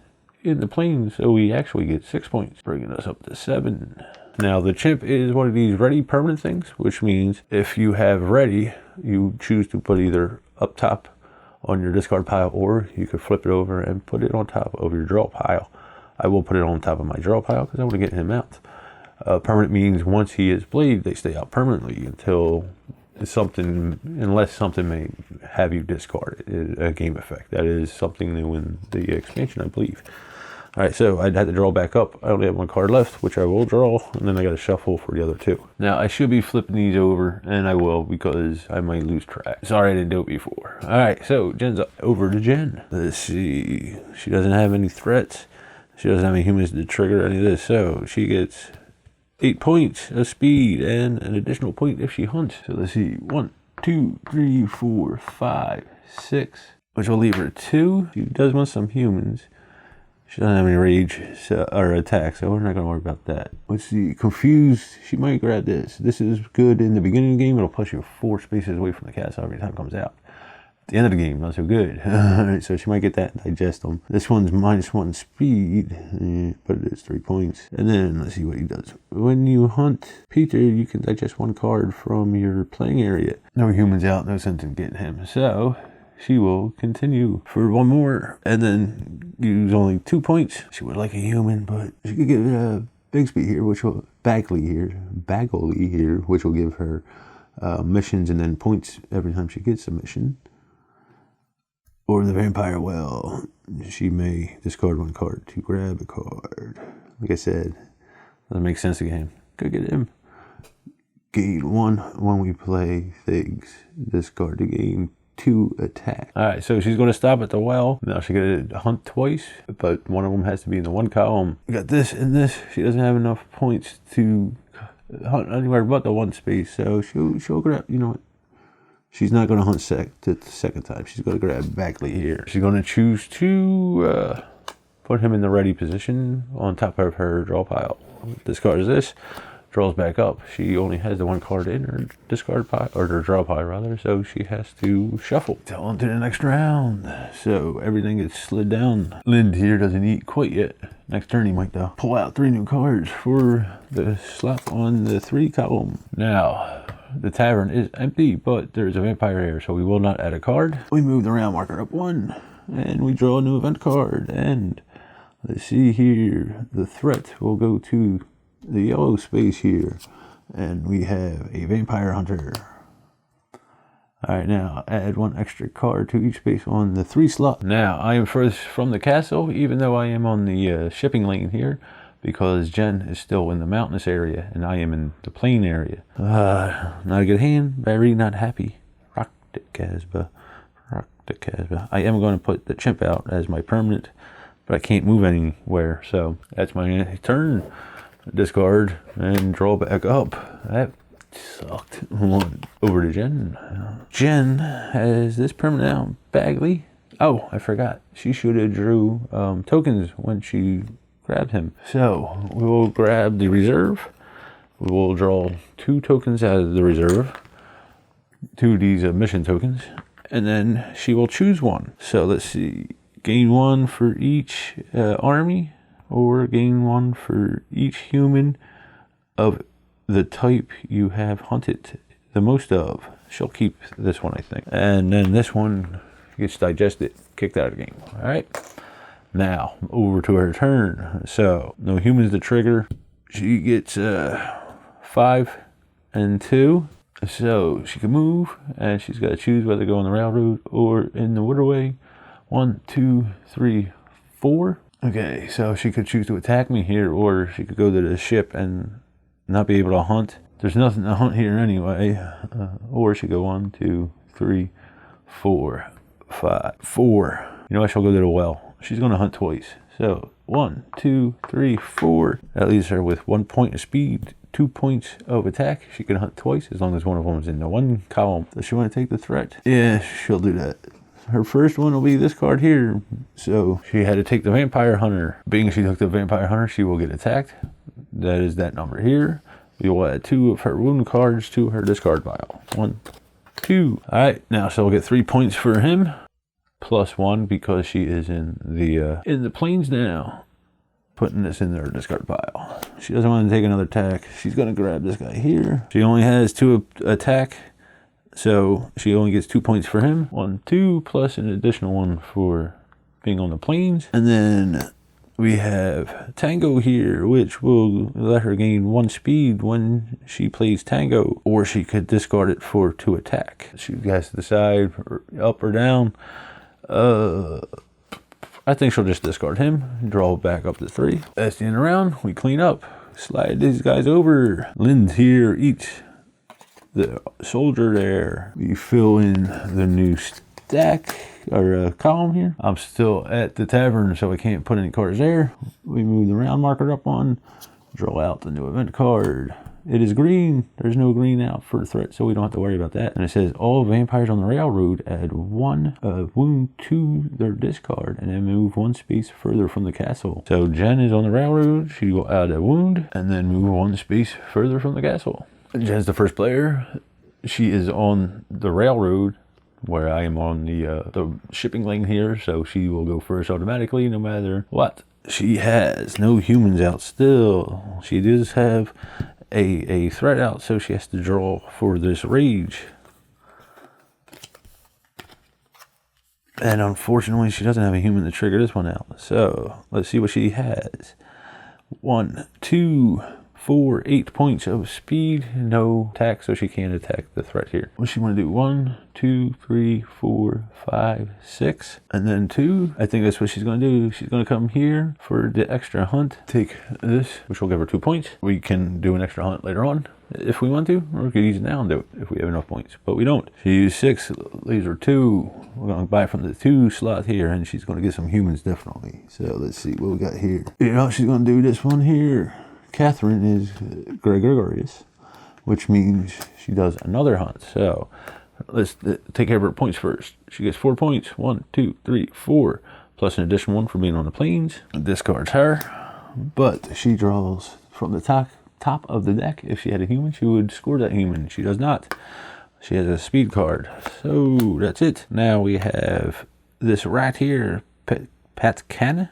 in the plains, so we actually get 6 points, bringing us up to 7. Now the chimp is one of these ready permanent things, which means if you have ready, you choose to put either up top on your discard pile, or you could flip it over and put it on top of your draw pile. I will put it on top of my draw pile because I want to get him out. Permanent means once he is played, they stay out permanently until unless something may have you discard it, a game effect. That is something new in the expansion, I believe. All right, so I'd have to draw back up. I only have one card left, which I will draw, and then I got to shuffle for the other 2. Now, I should be flipping these over, and I will because I might lose track. Sorry I didn't do it before. All right, so Jen's up. Over to Jen. Let's see. She doesn't have any threats. She doesn't have any humans to trigger any of this, so she gets 8 points of speed and an additional point if she hunts. So let's see. 1, 2, 3, 4, 5, 6, which will leave her 2. She does want some humans. She doesn't have any rage or attack, so we're not going to worry about that. Let's see. Confused. She might grab this. This is good in the beginning of the game. It'll push you 4 spaces away from the castle every time it comes out. At the end of the game, not so good. So she might get that and digest them. This one's -1 speed, but it is 3 points. And then let's see what he does. When you hunt Peter, you can digest 1 card from your playing area. No humans out, no sense in getting him. So she will continue for 1 more and then use only 2 points. She would like a human, but she could get Bigsby here, which will Bagley here, which will give her missions and then points every time she gets a mission. Or the vampire well, she may discard 1 card to grab a card. Like I said, doesn't make sense to get him. Go get him. Gain 1 when we play things. Discard to gain 2 attack. Alright, so she's going to stop at the well. Now she got to hunt twice, but one of them has to be in the 1 column. We got this and this. She doesn't have enough points to hunt anywhere but the 1 space, so she'll grab, you know what? She's not going to hunt the second time. She's going to grab Bagley here. She's going to choose to put him in the ready position on top of her draw pile. Discards this, draws back up. She only has the 1 card in her discard pile, or her draw pile rather, so she has to shuffle. On to the next round. So everything gets slid down. Lind here doesn't eat quite yet. Next turn he might though. Pull out 3 new cards for the slot on the 3 column. Now, the tavern is empty, but there's a vampire here, so we will not add a card. We move the round marker up 1, and we draw a new event card. And let's see here, the threat will go to the yellow space here, and we have a vampire hunter. Alright, now add 1 extra card to each space on the 3 slot. Now, I am furthest from the castle, even though I am on the shipping lane here, because Jen is still in the mountainous area and I am in the plain area. Not a good hand, very not happy. Rock the Casbah. I am going to put the chimp out as my permanent, but I can't move anywhere, so that's my turn. Discard and draw back up. That sucked. Over to Jen. Jen has this permanent out. Bagley. Oh, I forgot. She should have drew tokens when she grabbed him. So we will grab the reserve. We will draw 2 tokens out of the reserve. 2 of these mission tokens. And then she will choose 1. So let's see. Gain 1 for each army, or gain 1 for each human of the type you have hunted the most of. She'll keep this one, I think. And then this one gets digested, kicked out of the game. All right. Now, over to her turn. So, no humans to trigger. She gets 5 and 2. So, she can move, and she's got to choose whether to go on the railroad or in the waterway. 1, 2, 3, 4. Okay, so she could choose to attack me here, or she could go to the ship and not be able to hunt. There's nothing to hunt here anyway. Or she could go 1, 2, 3, 4, 5, 4. You know what? She'll go to the well. She's going to hunt twice. So 1, 2, 3, 4. That leaves her with 1 point of speed, 2 points of attack. She can hunt twice as long as one of them is in the one column. Does she want to take the threat? Yeah, she'll do that. Her first one will be this card here. So she had to take the Vampire Hunter. Being she took the Vampire Hunter, she will get attacked. That is that number here. We will add 2 of her wound cards to her discard pile. 1, 2. All right, now she'll get 3 points for him. +1 because she is in the plains now. Putting this in their discard pile. She doesn't want to take another attack. She's going to grab this guy here. She only has 2 attack, so she only gets 2 points for him. 1, 2, plus an additional 1 for being on the plains. And then we have Tango here, which will let her gain 1 speed when she plays Tango, or she could discard it for 2 attack. She has to decide up or down. I think she'll just discard him, draw back up to 3. That's the end of the round. We clean up, slide these guys over. Lynn's here, eat the soldier there. We fill in the new stack or column here. I'm still at the tavern, so I can't put any cards there. We move the round marker up 1, draw out the new event card. It is green. There's no green out for the threat, so we don't have to worry about that. And it says all vampires on the railroad add 1 wound to their discard and then move 1 space further from the castle. So Jen is on the railroad. She will add a wound and then move 1 space further from the castle. Jen's the first player. She is on the railroad where I am on the shipping lane here, so she will go first automatically no matter what. She has no humans out still. She does have a threat out, so she has to draw for this rage. And unfortunately, she doesn't have a human to trigger this one out. So let's see what she has. 1, 2, 4, 8 points of speed, no attack, so she can't attack the threat here. What she want to do? 1, 2, 3, 4, 5, 6, and then 2. I think that's what she's going to do. She's going to come here for the extra hunt. Take this, which will give her 2 points. We can do an extra hunt later on if we want to, or we could use it now and do it if we have enough points. But we don't. She used 6, leaves her 2. We're going to buy from the 2 slot here, and she's going to get some humans definitely. So let's see what we got here. You know, she's going to do this one here. Catherine is gregarious, which means she does another hunt. So let's take care of her points first. She gets 4 points. 1, 2, 3, 4, plus an additional 1 for being on the plains. Discards her, but she draws from the top of the deck. If she had a human, she would score that human. She does not. She has a speed card. So that's it. Now we have this rat here, Pat Kenny.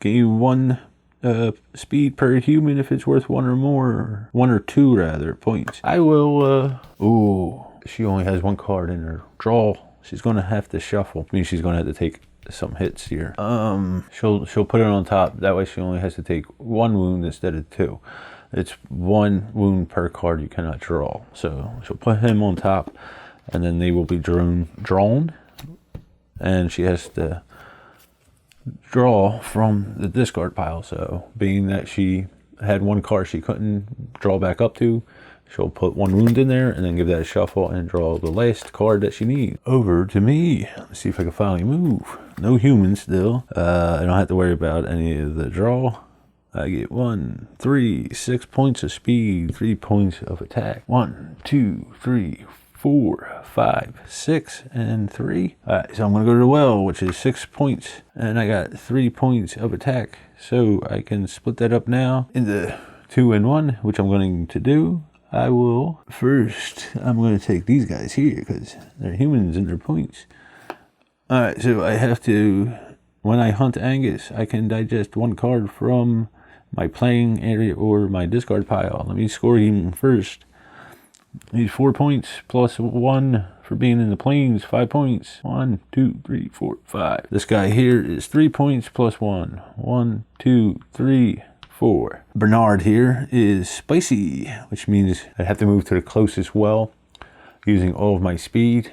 Gain 1 speed per human if it's worth 1 or more, 1 or 2 rather points. I will she only has 1 card in her draw. She's gonna have to shuffle. I mean, she's gonna have to take some hits here. She'll put it on top, that way she only has to take 1 wound instead of 2. It's 1 wound per card you cannot draw. So she'll put him on top, and then they will be drawn, and she has to draw from the discard pile. So being that she had 1 card she couldn't draw back up to, she'll put 1 wound in there and then give that a shuffle and draw the last card that she needs. Over to me. Let's see if I can finally move. No humans still. I don't have to worry about any of the draw. I get 1, 3, 6 points of speed, 3 points of attack. 1, 2, 3, 4, 5, 6, and 3. All right, so I'm gonna go to the well, which is 6 points, and I got 3 points of attack. So I can split that up now into 2 and 1, which I'm going to do. I will first. I'm going to take these guys here because they're humans and they're points. All right, so I have to. When I hunt Angus, I can digest 1 card from my playing area or my discard pile. Let me score him first. He's 4 points plus 1 for being in the plains. 5 points. 1, 2, 3, 4, 5. This guy here is 3 points plus 1. 1, 2, 3, 4. Bernard here is spicy, which means I have to move to the closest well using all of my speed.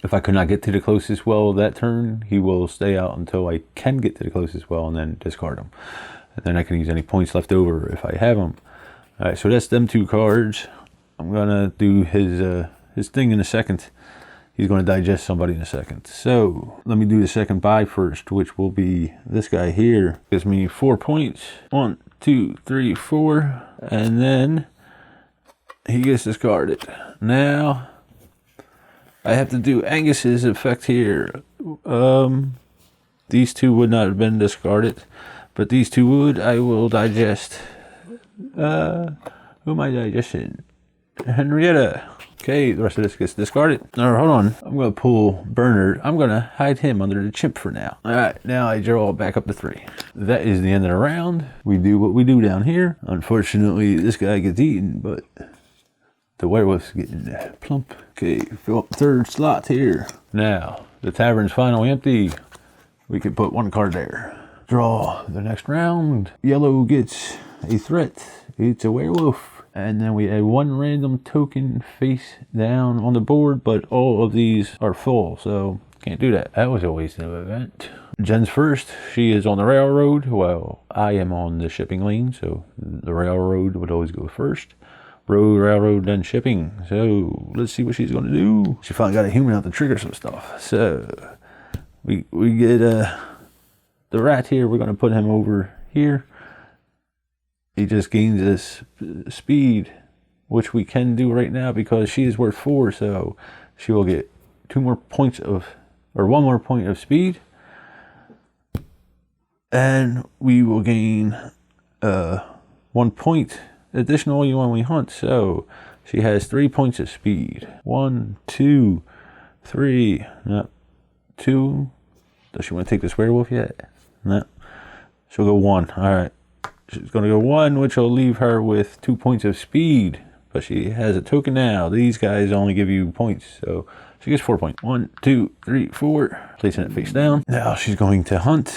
If I could not get to the closest well that turn, he will stay out until I can get to the closest well and then discard him. And then I can use any points left over if I have them. All right, so that's them 2 cards. I'm gonna do his thing in a second. he's going to digest somebody in a second. So let me do the second buy first, which will be this guy here. Gives me 4 points. 1, 2, 3, 4. And then he gets discarded. Now I have to do Angus's effect here. These two would not have been discarded, but these two would. I will digest. Who am I digesting? Henrietta. Okay, the rest of this gets discarded. Now, hold on. I'm going to pull Bernard. I'm going to hide him under the chimp for now. All right, now I draw back up to 3. That is the end of the round. We do what we do down here. Unfortunately, this guy gets eaten, but the werewolf's getting plump. Okay, fill up the third slot here. Now, the tavern's finally empty. We can put 1 card there. Draw the next round. Yellow gets a threat. It's a werewolf. And then we add 1 random token face down on the board, but all of these are full, so can't do that. That was a waste of an event. Jen's first. She is on the railroad, while I am on the shipping lane, so the railroad would always go first. Road, railroad, then shipping. So let's see what she's going to do. She finally got a human out to trigger some stuff. So we get the rat here. We're going to put him over here. He just gains this speed, which we can do right now because she is worth 4. So she will get 2 more points of, or 1 more point of speed. And we will gain 1 point additionally when we hunt. So she has 3 points of speed. 1, 2, 3. No, 2. Does she want to take this werewolf yet? No. She'll go 1. All right. She's going to go 1, which will leave her with 2 points of speed. But she has a token now. These guys only give you points. So she gets 4 points. 1, 2, 3, 4. Placing it face down. Now she's going to hunt.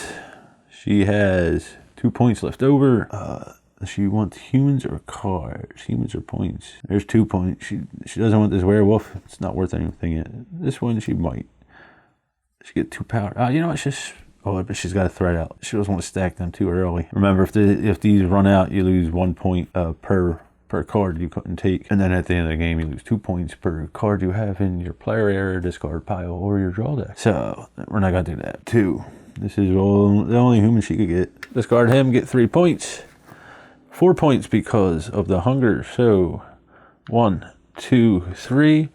She has 2 points left over. She wants humans or cards? Humans or points? There's 2 points. She doesn't want this werewolf. It's not worth anything yet. This one she might. She get 2 power. You know what? But she's got a threat out. She doesn't want to stack them too early. Remember, if these run out, you lose 1 point per card you couldn't take. And then at the end of the game, you lose 2 points per card you have in your player area, discard pile, or your draw deck. So we're not going to do that. 2. This is the only human she could get. Discard him, get 3 points. 4 points because of the hunger. So 1, 2, 3.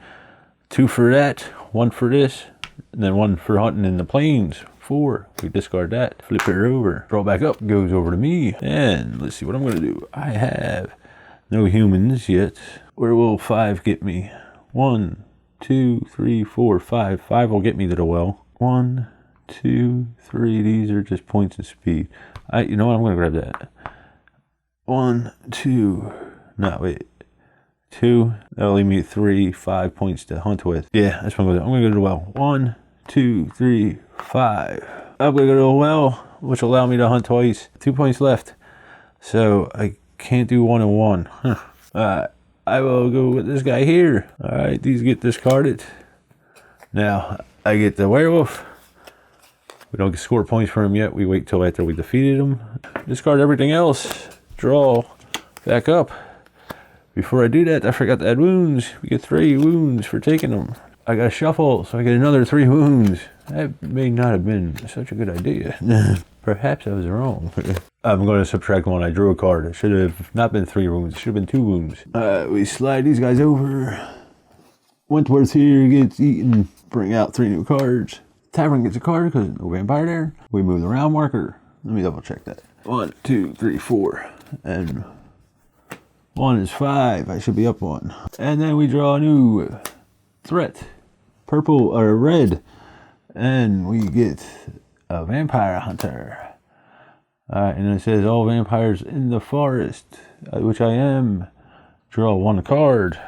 2 for that. 1 for this. And then 1 for hunting in the plains. 4. We discard that. Flip her over. Draw back up. Goes over to me. And let's see what I'm going to do. I have no humans yet. Where will 5 get me? 1, 2, 3, 4, 5. 5 will get me to the well. 1, 2, 3. These are just points of speed. You know what? I'm going to grab that. 1, 2. No, wait. 2. That'll leave me 3, 5 points to hunt with. Yeah, that's what I'm going to do. I'm going to go to the well. 1, 2, 3, 5. I'm going to go to the well, which will allow me to hunt twice. 2 points left. So I can't do 1 and 1. Huh. I will go with this guy here. Alright, these get discarded. Now, I get the werewolf. We don't score points for him yet. We wait till after we defeated him. Discard everything else. Draw back up. Before I do that, I forgot to add wounds. We get 3 wounds for taking them. I got to shuffle, so I get another 3 wounds. That may not have been such a good idea. Perhaps I was wrong. I'm going to subtract 1. I drew a card. It should have not been 3 wounds. It should have been 2 wounds. We slide these guys over. Wentworth here gets eaten. Bring out 3 new cards. Tavern gets a card because no vampire there. We move the round marker. Let me double check that. 1, 2, 3, 4. And 1 is 5. I should be up 1. And then we draw a new threat. Purple or red. And we get a vampire hunter. Alright, and it says all vampires in the forest, which I am. Draw 1 card.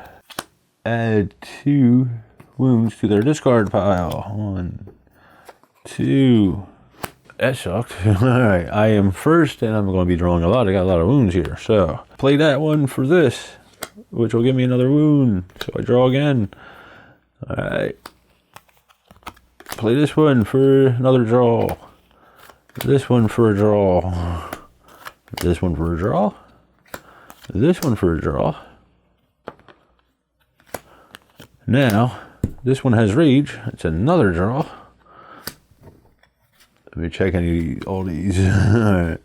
Add 2 wounds to their discard pile. 1, 2. That sucked. Alright, I am first, and I'm going to be drawing a lot. I got a lot of wounds here. So, play that one for this, which will give me another wound. So I draw again. Alright. Play this one for another draw. This one for a draw. This one for a draw. This one for a draw. Now, this one has rage. It's another draw. Let me check all these. Alright.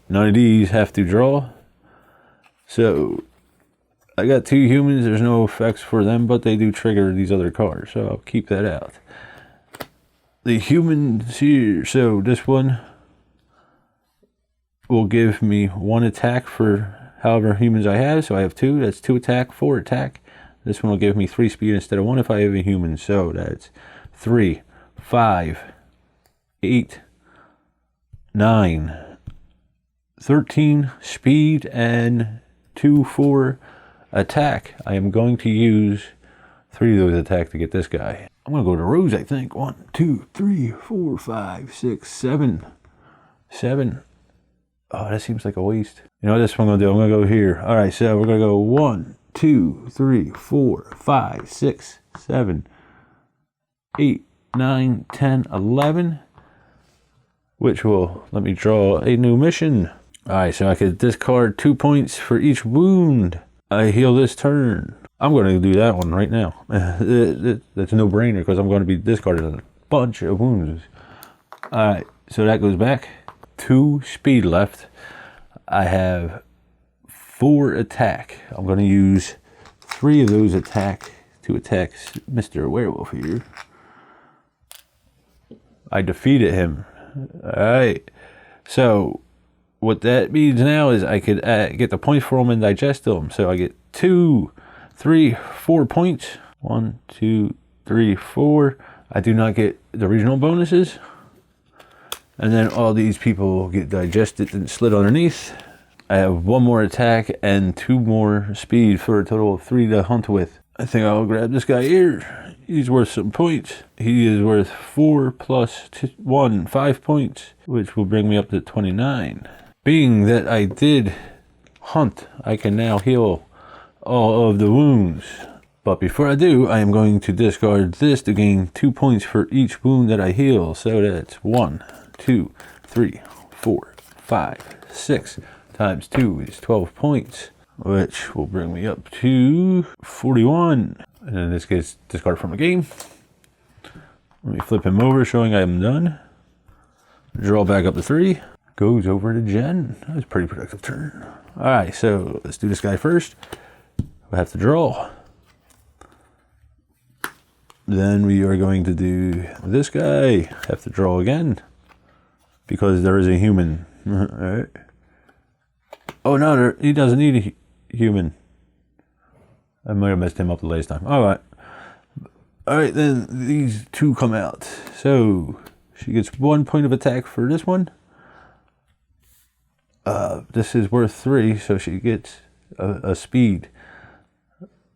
None of these have to draw. So I got 2 humans. There's no effects for them, but they do trigger these other cards. So I'll keep that out. The humans here. So this one will give me 1 attack for however humans I have. So I have 2. That's 2 attack, 4 attack. This one will give me 3 speed instead of 1 if I have a human. So that's 3, 5, 8, 9, 13 speed, and 2, 4 attack. I am going to use 3 of those attack to get this guy. I'm going to go to Rose, I think. 1, 2, 3, 4, 5, 6, 7. 7. Oh, that seems like a waste. You know what this one I'm going to do? I'm going to go here. All right, so we're going to go 1, 2, 3, 4, 5, 6, 7, 8, 9, 10, 11, which will let me draw a new mission. All right, so I could discard 2 points for each wound I heal this turn. I'm going to do that one right now. That's a no-brainer because I'm going to be discarding a bunch of wounds. All right, so that goes back. 2 speed left. I have 4 attack. I'm going to use 3 of those attack to attack Mr. Werewolf here. I defeated him. Alright. So, what that means now is I could get the points for him and digest them. So I get 2, 3, 4 points. 1, 2, 3, 4. I do not get the regional bonuses. And then all these people get digested and slid underneath. I have 1 more attack and 2 more speed for a total of 3 to hunt with. I think I'll grab this guy here. He's worth some points. He is worth 4 plus 1, 5 points, which will bring me up to 29. Being that I did hunt, I can now heal all of the wounds. But before I do, I am going to discard this to gain 2 points for each wound that I heal. So that's 1, 2, 3, 4, 5, 6 times 2 is 12 points, which will bring me up to 41. And then this gets discarded from the game. Let me flip him over, showing I am done. Draw back up to 3. Goes over to Jen. That was a pretty productive turn. Alright, so let's do this guy first. We have to draw. Then we are going to do this guy. Have to draw again. Because there is a human. Alright. Oh no, he doesn't need a human. I might have messed him up the last time. Alright. Alright, then these 2 come out. So, she gets 1 point of attack for this one. This is worth 3, so she gets a speed.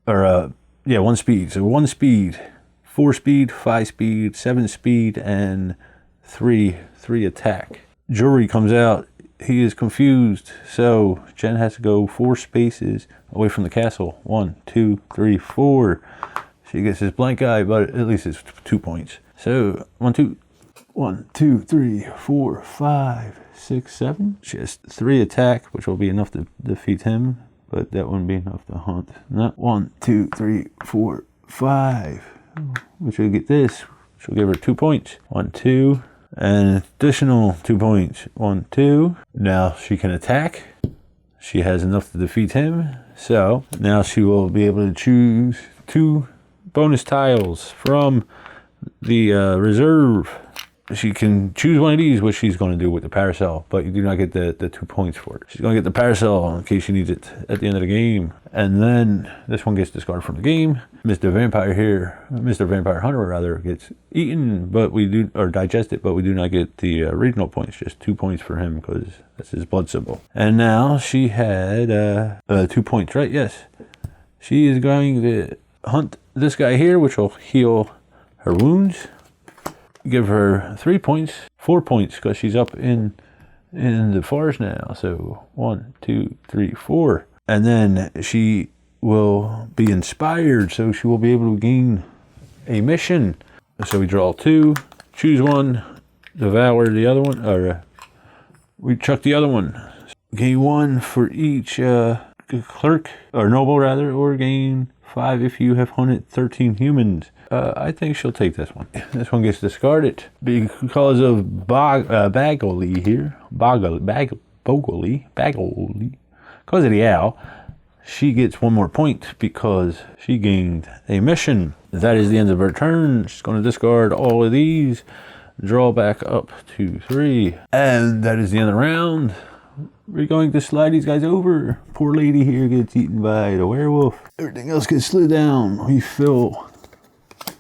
Or, 1 speed. So 1 speed, 4 speed, 5 speed, 7 speed, and 3 attack. Jury comes out. He is confused, so Jen has to go 4 spaces away from the castle. 1, 2, 3, 4. She gets this blank eye, but at least it's 2 points. So 1, 2, 3, 4, 5, 6, 7. She has 3 attack, which will be enough to defeat him, but that wouldn't be enough to hunt. Not 1, 2, 3, 4, 5. Which will get this. Which will give her 2 points. 1, 2. An additional 2 points. 1, 2. Now she can attack. She has enough to defeat him. So now she will be able to choose 2 bonus tiles from the reserve. She can choose one of these, which she's going to do with the parasol, but you do not get the 2 points for it. She's going to get the parasol in case she needs it at the end of the game. And then this one gets discarded from the game. Mr. Vampire Hunter rather, gets eaten, but we do, or digested, but we do not get the regional points, just 2 points for him because that's his blood symbol. And now she had 2 points, right? Yes. She is going to hunt this guy here, which will heal her wounds. Give her 3 points, 4 points, because she's up in the forest now. So 1, 2, 3, 4. And then she will be inspired, so she will be able to gain a mission. So we draw 2, choose one, devour the other one, or we chuck the other one. Gain 1 for each clerk, or noble rather, or gain 5 if you have hunted 13 humans. I think she'll take this one. This one gets discarded because of Bagley here. Bagley. Because of the owl. She gets 1 more point because she gained a mission. That is the end of her turn. She's going to discard all of these. Draw back up to 3. And that is the end of the round. We're going to slide these guys over. Poor lady here gets eaten by the werewolf. Everything else gets slid down. We fill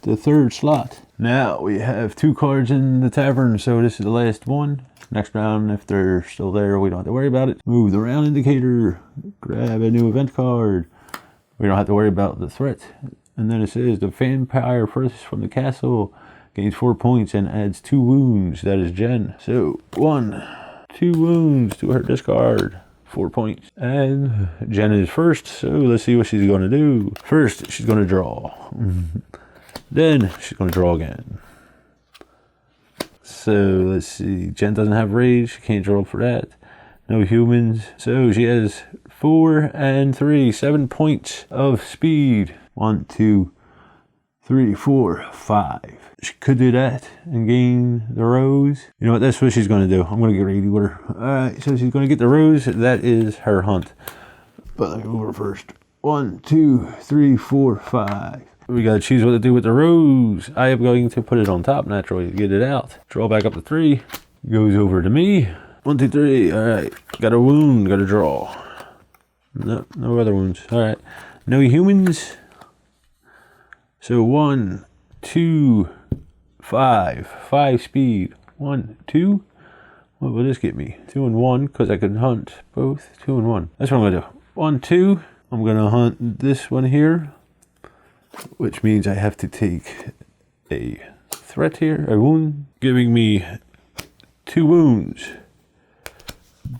the 3rd slot. Now we have 2 cards in the tavern, so this is the last one. Next round, if they're still there, we don't have to worry about it. Move the round indicator. Grab a new event card. We don't have to worry about the threat. And then it says the vampire first from the castle gains 4 points and adds 2 wounds. That is Jen. So 1, 2 wounds to her discard. 4 points. And Jen is first, so let's see what she's going to do. First, she's going to draw. Then she's going to draw again. So let's see. Jen doesn't have rage. She can't draw for that. No humans. So she has 4 and 3. 7 points of speed. 1, 2, 3, 4, 5. She could do that and gain the rose. You know what? That's what she's going to do. I'm going to get ready with her. Alright, so she's going to get the rose. That is her hunt. But let me go over first. 1, 2, 3, 4, 5. We got to choose what to do with the rose. I am going to put it on top naturally to get it out. Draw back up to 3. Goes over to me. 1, 2, 3. Alright. Got a wound. Got to draw. No other wounds. Alright. No humans. So 1, 2, 5. 5 speed. 1, 2. What will this get me? 2 and 1, because I can hunt both. 2 and 1. That's what I'm going to do. 1, 2. I'm going to hunt this one here, which means I have to take a threat here, a wound, giving me 2 wounds.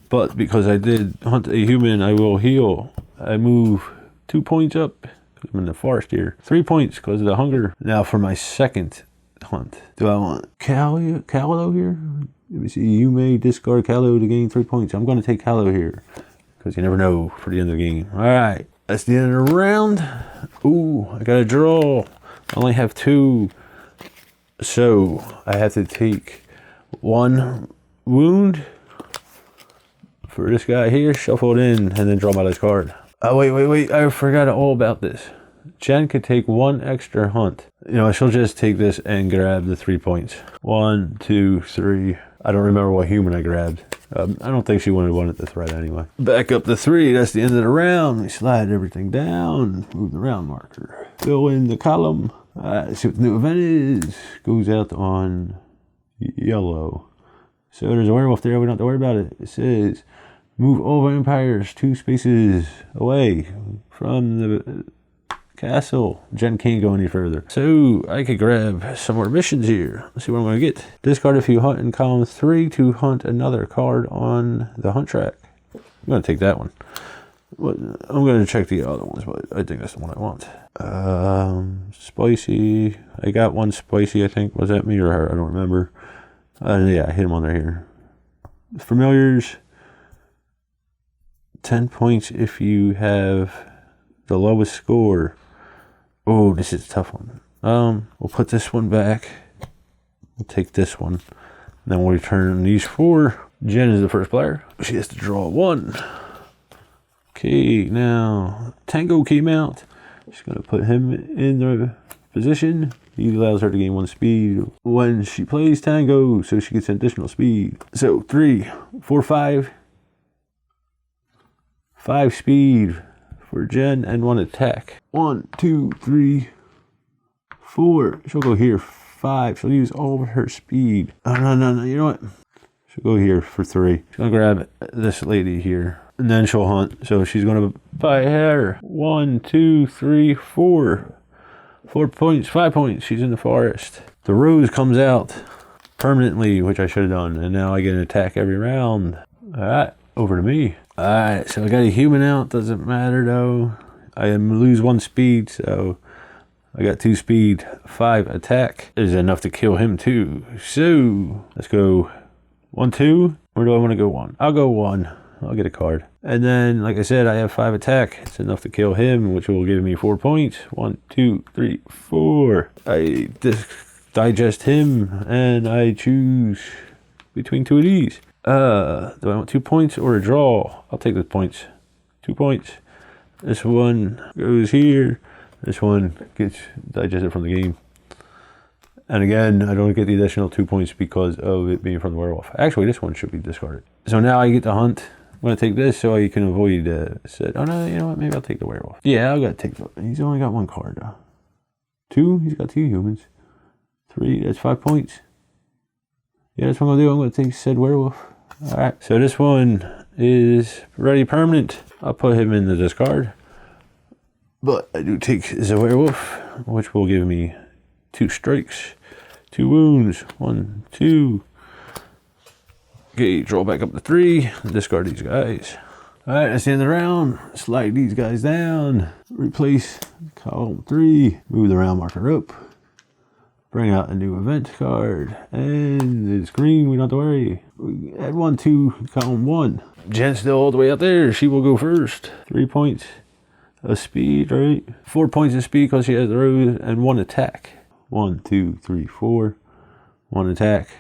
But because I did hunt a human, I will heal. I move 2 points up. I'm in the forest here. 3 points because of the hunger. Now for my second hunt. Do I want Callow here? Let me see. You may discard Callow to gain 3 points. I'm going to take Callow here because you never know for the end of the game. All right. That's the end of the round. Ooh, I got to draw. I only have 2. So I have to take 1 wound for this guy here, shuffle it in, and then draw my last card. Oh, wait. I forgot all about this. Jen could take 1 extra hunt. You know, she'll just take this and grab the 3 points. 1, 2, 3. I don't remember what human I grabbed. I don't think she wanted one at the threat anyway. Back up to 3. That's the end of the round. We slide everything down. Move the round marker. Fill in the column. Let's see what the new event is. Goes out on yellow. So there's a werewolf there. We don't have to worry about it. It says, move all vampires 2 spaces away from the castle. Jen can't go any further. So I could grab some more missions here. Let's see what I'm going to get. Discard if you hunt in column 3 to hunt another card on the hunt track. I'm going to take that one. I'm going to check the other ones, but I think that's the one I want. Spicy. I got 1 spicy, I think. Was that me or her? I don't remember. Yeah, I hit him on here. Familiars. 10 points if you have the lowest score. Oh, this is a tough one. We'll put this one back. We'll take this one. Then we'll return these 4. Jen is the first player. She has to draw 1. Okay, now Tango came out. She's going to put him in the position. He allows her to gain 1 speed when she plays Tango, so she gets an additional speed. So 3, 4, 5. 5 speed for Jen and 1 attack. 1, 2, 3, 4. She'll go here. 5. She'll use all of her speed. Oh, no. You know what? She'll go here for 3. She's going to grab this lady here. And then she'll hunt. So she's going to buy her. 1, 2, 3, 4. 4 points. 5 points. She's in the forest. The rose comes out permanently, which I should have done. And now I get an attack every round. Alright. Over to me. Alright, so I got a human out. Doesn't matter though. I lose 1 speed, so I got 2 speed. 5 attack is enough to kill him too. So let's go 1, 2. Where do I want to go 1? I'll go 1. I'll get a card. And then, like I said, I have 5 attack. It's enough to kill him, which will give me 4 points. 1, 2, 3, 4. I digest him, and I choose between 2 of these. Do I want 2 points or a draw? I'll take the points. 2 points. This one goes here. This one gets digested from the game. And again, I don't get the additional 2 points because of it being from the werewolf. Actually, this one should be discarded. So now I get to hunt. I'm going to take this so I can avoid oh no, you know what? Maybe I'll take the werewolf. Yeah, I'll got to take he's only got 1 card though. 2? He's got 2 humans. 3, that's 5 points. Yeah, that's what I'm going to do. I'm going to take said werewolf. Alright, so this one is ready permanent. I'll put him in the discard. But I do take the werewolf, which will give me 2 strikes, 2 wounds, 1, 2. Okay, draw back up to 3, discard these guys. Alright, that's the end of the round. Slide these guys down, replace column 3, move the round marker up, bring out a new event card, and it's green, we don't have to worry. We add 1 to column 1. Jen's still all the way out there, she will go first. 3 points of speed, right? 4 points of speed because she has the rose, and 1 attack. 1, 2, 3, 4. 1 attack.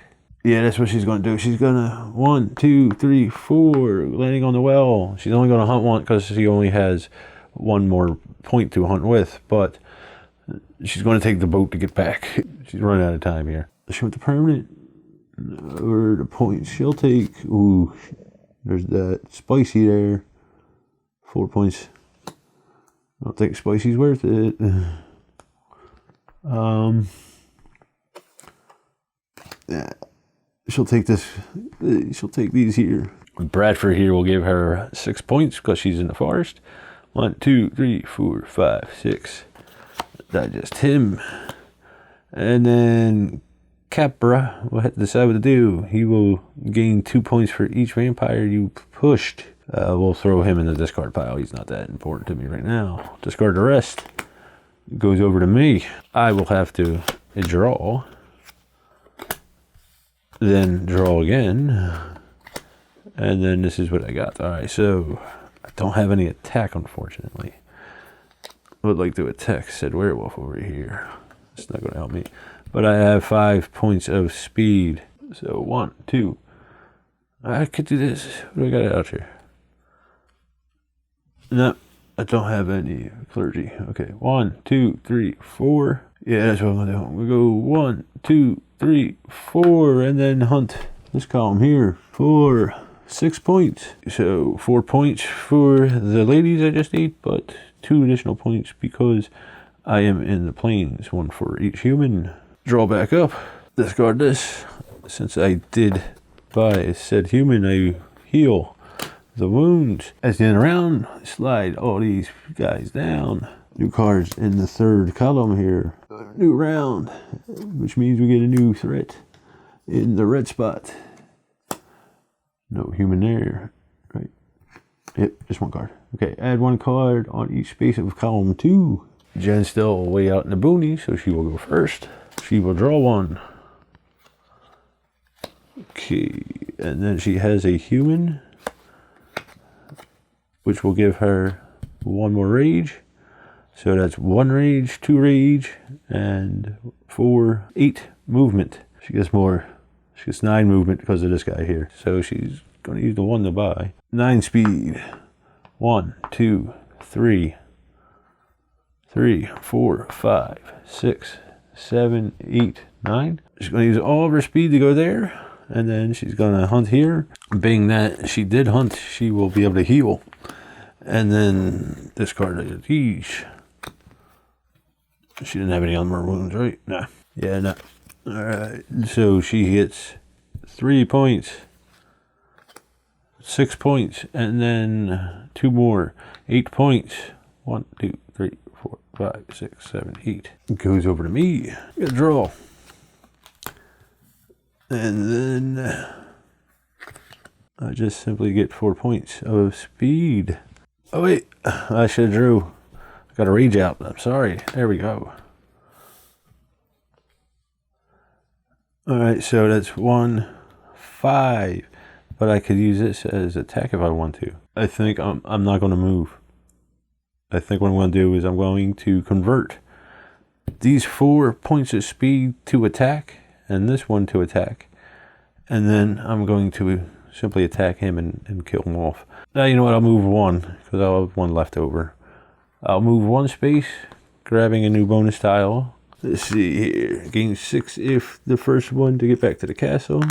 Yeah, that's what she's going to do. She's going to 1, 2, 3, 4, landing on the well. She's only going to hunt 1 because she only has 1 more point to hunt with, but she's going to take the boat to get back. She's running out of time here. She went to permanent or the points. She'll take, ooh, there's that spicy there. 4 points. I don't think spicy's worth it. Yeah. She'll take this. She'll take these here. Bradford here will give her 6 points because she's in the forest. 1, 2, 3, 4, 5, 6. Digest him. And then Capra will have to decide what to do. He will gain 2 points for each vampire you pushed. We'll throw him in the discard pile. He's not that important to me right now. Discard the rest. It goes over to me. I will have to draw. Then draw again, and then this is what I got. All right, so I don't have any attack, unfortunately. I would like to attack said werewolf over here. It's not going to help me, but I have 5 points of speed. So 1, 2. I could do this. What do I got out here? No, I don't have any clergy. Okay, 1, 2, 3, 4. Yeah, that's what I'm gonna do. We go 1, 2, 3, 4, and then hunt this column here for 6 points. So 4 points for the ladies I just ate, but 2 additional points because I am in the plains. 1 for each human. Draw back up. Discard this. Since I did buy said human, I heal the wounds. As the end of the round, slide all these guys down. New cards in the 3rd column here. New round, which means we get a new threat in the red spot. No human there, right? Yep, just 1 card. Okay, add 1 card on each space of column 2. Jen's still way out in the boonies, so she will go first. She will draw 1. Okay, and then she has a human, which will give her 1 more rage. So that's 1 rage, 2 rage, and 4, 8 movement. She gets more. She gets 9 movement because of this guy here. So she's going to use the 1 to buy. 9 speed. 1, 2, 3, 4, 5, 6, 7, 8, 9. She's going to use all of her speed to go there. And then she's going to hunt here. Being that she did hunt, she will be able to heal. And then discard these. She didn't have any armor wounds, right? Nah. Yeah, no. Alright, so she gets 3 points. 6 points, and then 2 more. 8 points. 1, 2, 3, 4, 5, 6, 7, 8. It goes over to me. Get a draw. And then I just simply get 4 points of speed. Oh wait, I should have drew. I got a rage out. I'm sorry. There we go. Alright, so that's 1, 5. But I could use this as attack if I want to. I think I'm not going to move. I think what I'm going to do is I'm going to convert these 4 points of speed to attack and this one to attack. And then I'm going to simply attack him and kill him off. Now, you know what? I'll move 1 because I'll have 1 left over. I'll move 1 space, grabbing a new bonus tile. Let's see here. Gain 6 if the first one to get back to the castle.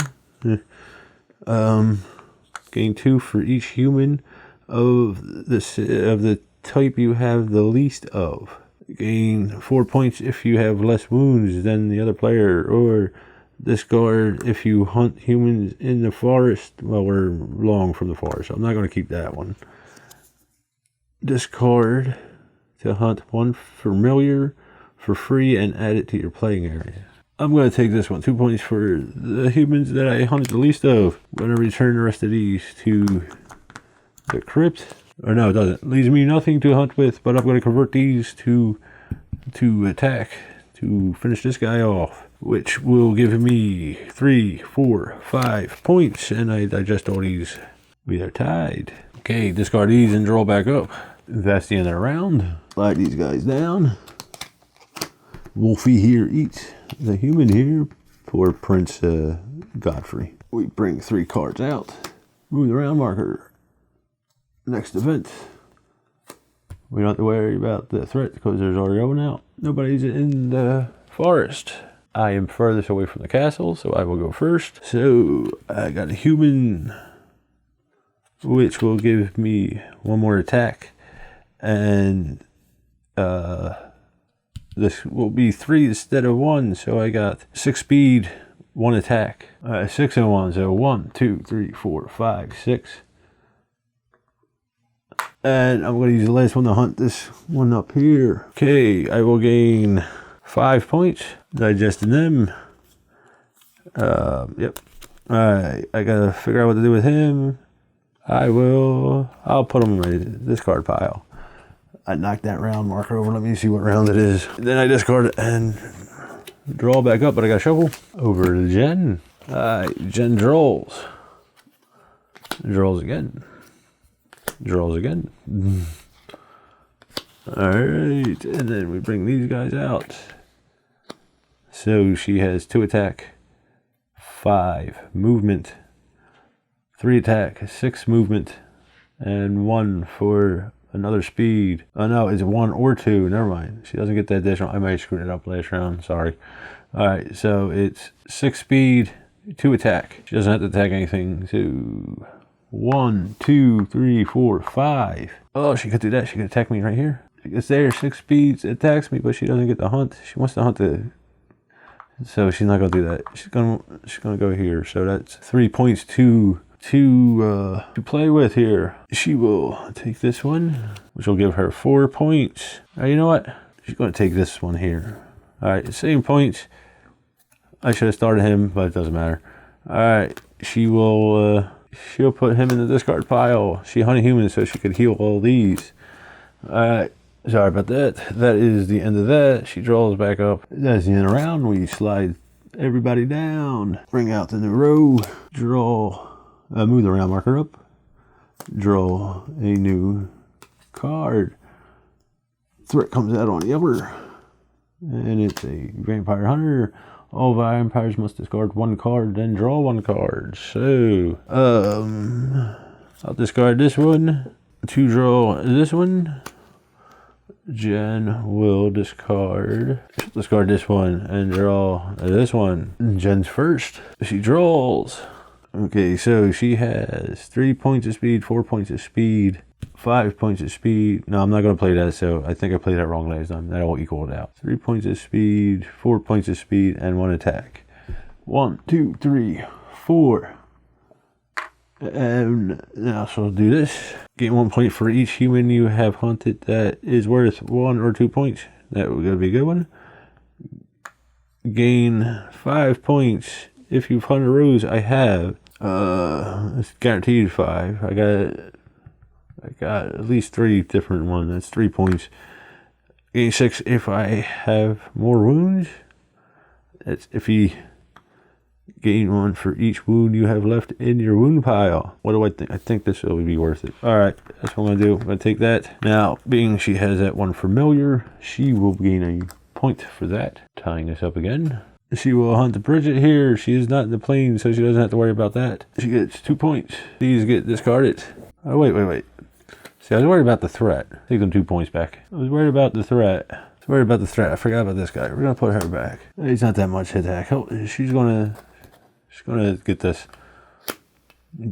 Gain 2 for each human of the type you have the least of. Gain 4 points if you have less wounds than the other player, or discard if you hunt humans in the forest. Well, we're long from the forest, so I'm not going to keep that one. Discard to hunt 1 familiar for free and add it to your playing area. I'm going to take this one. 2 points for the humans that I hunted the least of. I'm going to return the rest of these to the crypt. Or no, it doesn't. It leaves me nothing to hunt with, but I'm going to convert these to attack to finish this guy off, which will give me 3, 4, 5 points, and I digest all these. We are tied. Okay, discard these and draw back up. That's the end of the round. Slide these guys down. Wolfie here eats the human here for Prince Godfrey. We bring 3 cards out. Move the round marker. Next event. We don't have to worry about the threat because there's already one out. Nobody's in the forest. I am furthest away from the castle, so I will go first. So I got a human, which will give me 1 more attack, and this will be 3 instead of 1. So I got 6 speed, 1 attack, 6 and 1. So 1, 2, 3, 4, 5, 6. And I'm going to use the last one to hunt this one up here. Okay, I will gain 5 points. Digesting them. Yep. Alright, I gotta figure out what to do with him. I'll put him in my discard pile. I knocked that round marker over. Let me see what round it is. Then I discard it and draw back up, but I got a shovel. Over to Jen. Jen draws. Draws again. Draws again. Alright, and then we bring these guys out. So she has 2 attack, 5 movement, 3 attack, 6 movement, and 1 for another speed. Oh no, it's 1 or 2. Never mind. She doesn't get that additional. I might have screwed it up last round. Sorry. Alright, so it's 6 speed, 2 attack. She doesn't have to attack anything. So 1, 2, 3, 4, 5. Oh, she could do that. She could attack me right here. It's there. 6 speeds, attacks me, but she doesn't get the hunt. She wants to hunt the. So she's not gonna do that. She's gonna go here. So that's 3 points to play with here. She will take this one, which will give her 4 points. You know what? She's gonna take this one here. All right, same points. I should have started him, but it doesn't matter. All right, she'll put him in the discard pile. She hunted humans so she could heal all these. All right. Sorry about that. That is the end of that. She draws back up. That's the end of the round. We slide everybody down. Bring out the new row. Draw. Move the round marker up. Draw a new card. Threat comes out on the upper. And it's a Vampire Hunter. All vampires must discard 1 card, then draw 1 card. So, I'll discard this one to draw this one. Jen will discard this one and draw this one. Jen's first. She draws. Okay, so she has 3 points of speed, 4 points of speed, 5 points of speed. No, I'm not going to play that, so I think I played that wrong last time. That'll equal it out. 3 points of speed, 4 points of speed, and 1 attack. 1, 2, 3, 4. And now she'll do this. Gain 1 point for each human you have hunted that is worth 1 or 2 points. That would be a good one. Gain 5 points if you've hunted rows. I have. It's guaranteed 5. I got at least 3 different ones. That's 3 points. Gain 6 if I have more wounds. That's if he gain 1 for each wound you have left in your wound pile. What do I think? I think this will be worth it. All right, that's what I'm gonna do. I'm gonna take that. Now, being she has that 1 familiar, she will gain a point for that. Tying this up again. She will hunt the Bridget here. She is not in the plane, so she doesn't have to worry about that. She gets 2 points. These get discarded. Oh, wait. See, I was worried about the threat. Take them 2 points back. I was worried about the threat. I forgot about this guy. We're gonna put her back. It's not that much attack. She's gonna get this.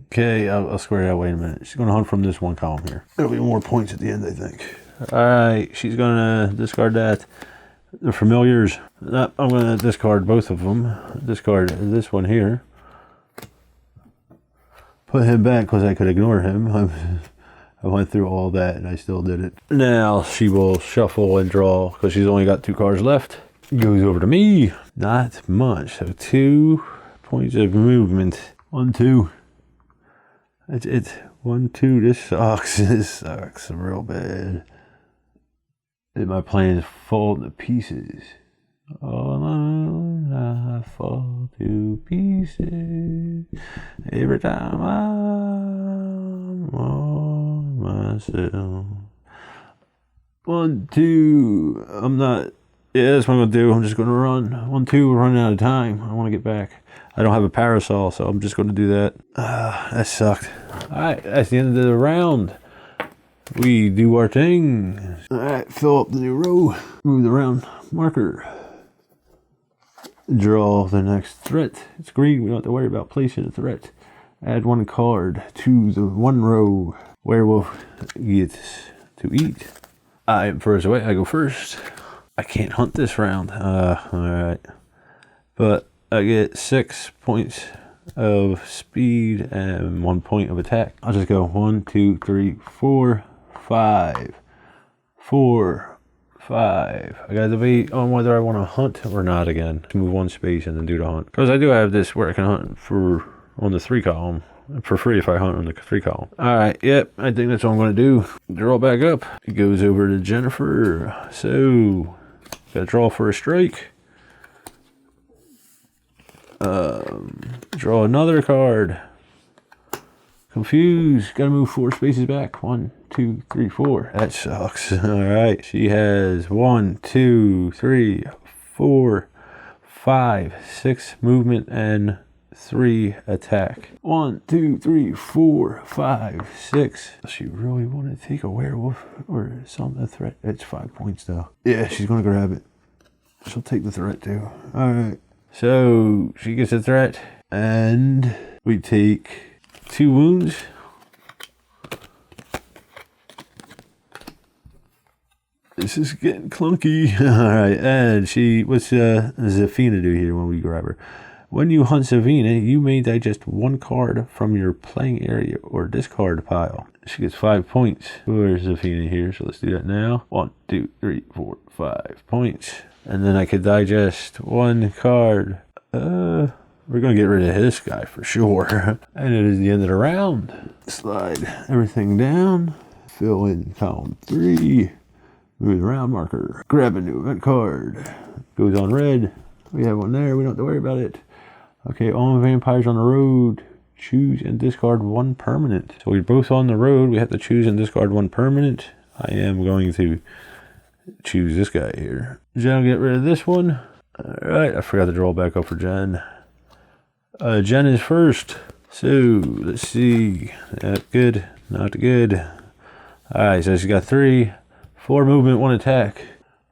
Okay, I'll square it out. Wait a minute. She's gonna hunt from this 1 column here. There'll be more points at the end, I think. All right, she's gonna discard that. The familiars. I'm gonna discard both of them. Discard this one here. Put him back because I could ignore him. I went through all that and I still did it. Now she will shuffle and draw because she's only got 2 cards left. Goes over to me. Not much. So 2 points of movement. 1, 2. That's it. 1, 2. This sucks. This sucks real bad. My plans fall to pieces. All alone, I fall to pieces. Every time I'm on myself. 1, 2. I'm not. Yeah, that's what I'm gonna do. I'm just gonna run. 1, 2. We're running out of time. I want to get back. I don't have a parasol, so I'm just gonna do that. That sucked. All right, that's the end of the round. We do our thing. All right, fill up the new row. Move the round marker. Draw the next threat. It's green. We don't have to worry about placing a threat. Add 1 card to the 1 row. Werewolf gets to eat. I am first away. I go first. I can't hunt this round. All right. But I get 6 points of speed and 1 point of attack. I'll just go 1, 2, 3, 4, 5. 4, 5. I got to debate on whether I want to hunt or not again. Move 1 space and then do the hunt. Because I do have this where I can hunt on the 3 column. For free if I hunt on the 3 column. Alright, yep, I think that's what I'm going to do. Draw back up. It goes over to Jennifer. So, gotta draw for a strike. Draw another card. Confused. Gotta move 4 spaces back. 1, 2, 3, 4. That sucks. Alright, she has 1, 2, 3, 4, 5, 6 movement and 3 attack. 1, 2, 3, 4, 5, 6. Does she really want to take a werewolf or something? A threat? It's 5 points though. Yeah, she's gonna grab it. She'll take the threat too. Alright. So she gets a threat and we take 2 wounds. This is getting clunky. Alright, and what's Zafina do here when we grab her? When you hunt Zafina, you may digest 1 card from your playing area or discard pile. She gets 5 points. Where's Zafina here? So let's do that now. 1, 2, 3, 4, 5 points. And then I could digest 1 card. We're going to get rid of this guy for sure. And it is the end of the round. Slide everything down. Fill in column 3. Move the round marker. Grab a new event card. Goes on red. We have 1 there. We don't have to worry about it. Okay, all vampires on the road. Choose and discard 1 permanent. So we're both on the road. We have to choose and discard 1 permanent. I am going to choose this guy here. Jen will get rid of this one. Alright, I forgot to draw back up for Jen. Jen is first. So, let's see. Not good. Not good. Alright, so she's got 3. 4 movement, 1 attack.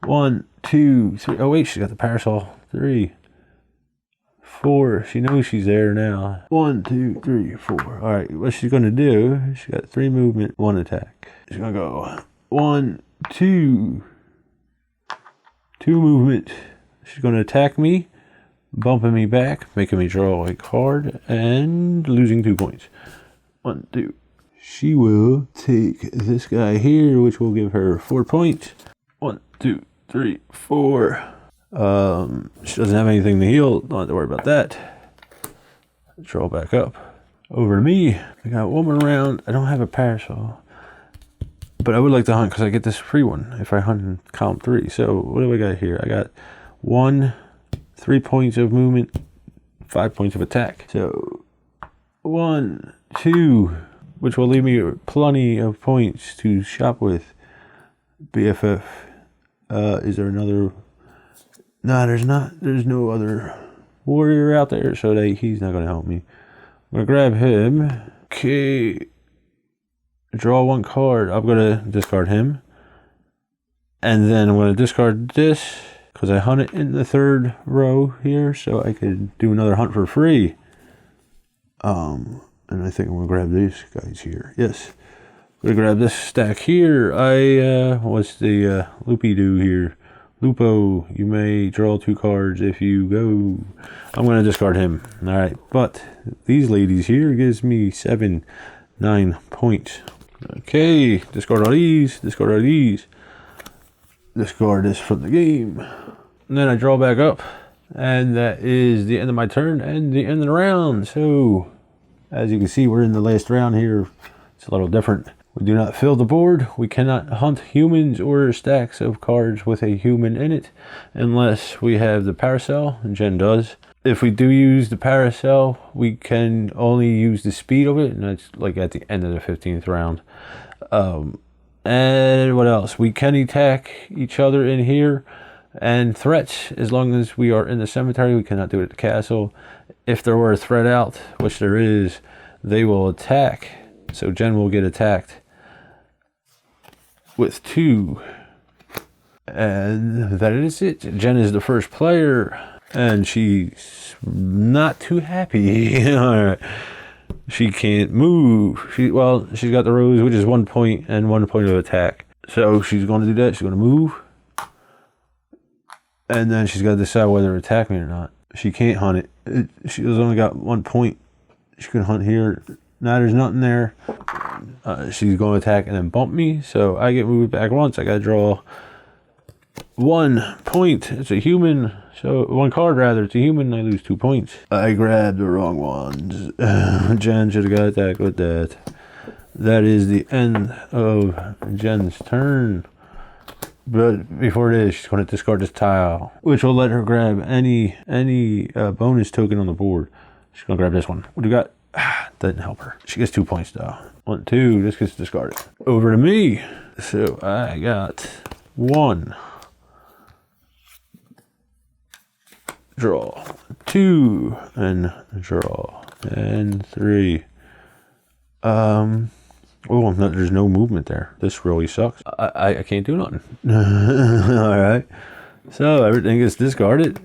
1, 2, 3. Oh wait, she's got the parasol. 3, 4. She knows she's there now. 1, 2, 3, 4. Alright, what she's going to do, she got 3 movement, 1 attack. She's going to go 1, 2. 2 movement. She's going to attack me, bumping me back, making me draw a card, and losing 2 points. 1, 2. She will take this guy here, which will give her 4 points. 1, 2, 3, 4. She doesn't have anything to heal. Don't have to worry about that. Draw back up. Over to me. I got 1 more round. I don't have a parasol. But I would like to hunt because I get this free one if I hunt in column 3. So what do I got here? I got 3 points of movement, 5 points of attack. So 1, 2, which will leave me plenty of points to shop with. BFF. Is there another? Nah, there's not. There's no other warrior out there, so he's not going to help me. I'm going to grab him. Okay. Draw 1 card. I'm going to discard him. And then I'm going to discard this because I hunt it in the 3rd row here, so I could do another hunt for free. And I think I'm going to grab these guys here. Yes. I'm going to grab this stack here. What's the loopy-doo here? Lupo, you may draw 2 cards if you go. I'm going to discard him. All right, but these ladies here gives me 9 points. Okay, discard all these, discard all these. Discard this from the game. And then I draw back up. And that is the end of my turn and the end of the round. So, as you can see, we're in the last round here. It's a little different. We do not fill the board. We cannot hunt humans or stacks of cards with a human in it unless we have the Paracel, and Jen does. If we do use the Paracel, we can only use the speed of it, and that's like at the end of the 15th round. And what else? We can attack each other in here and threats as long as we are in the cemetery. We cannot do it at the castle. If there were a threat out, which there is, they will attack. So Jen will get attacked with 2. And that is it. Jen is the first player, and she's not too happy. All right. She can't move. She's got the rose, which is 1 point and 1 point of attack. So she's going to do that. She's going to move. And then she's got to decide whether to attack me or not. She can't hunt it. She's only got 1 point. She can hunt here. Now there's nothing there. She's going to attack and then bump me. So I get moved back once. I got to draw 1 point. It's a human. So 1 card rather. It's a human. I lose 2 points. I grabbed the wrong ones. Jen should have got attacked with that. That is the end of Jen's turn. But before it is, she's going to discard this tile, which will let her grab any bonus token on the board. She's going to grab this one. What do you got? Doesn't help her. She gets 2 points though. 1, 2. This gets discarded. Over to me. So I got 1. Draw. 2 and draw. And 3. Oh, no, there's no movement there. This really sucks. I can't do nothing. All right. So everything gets discarded.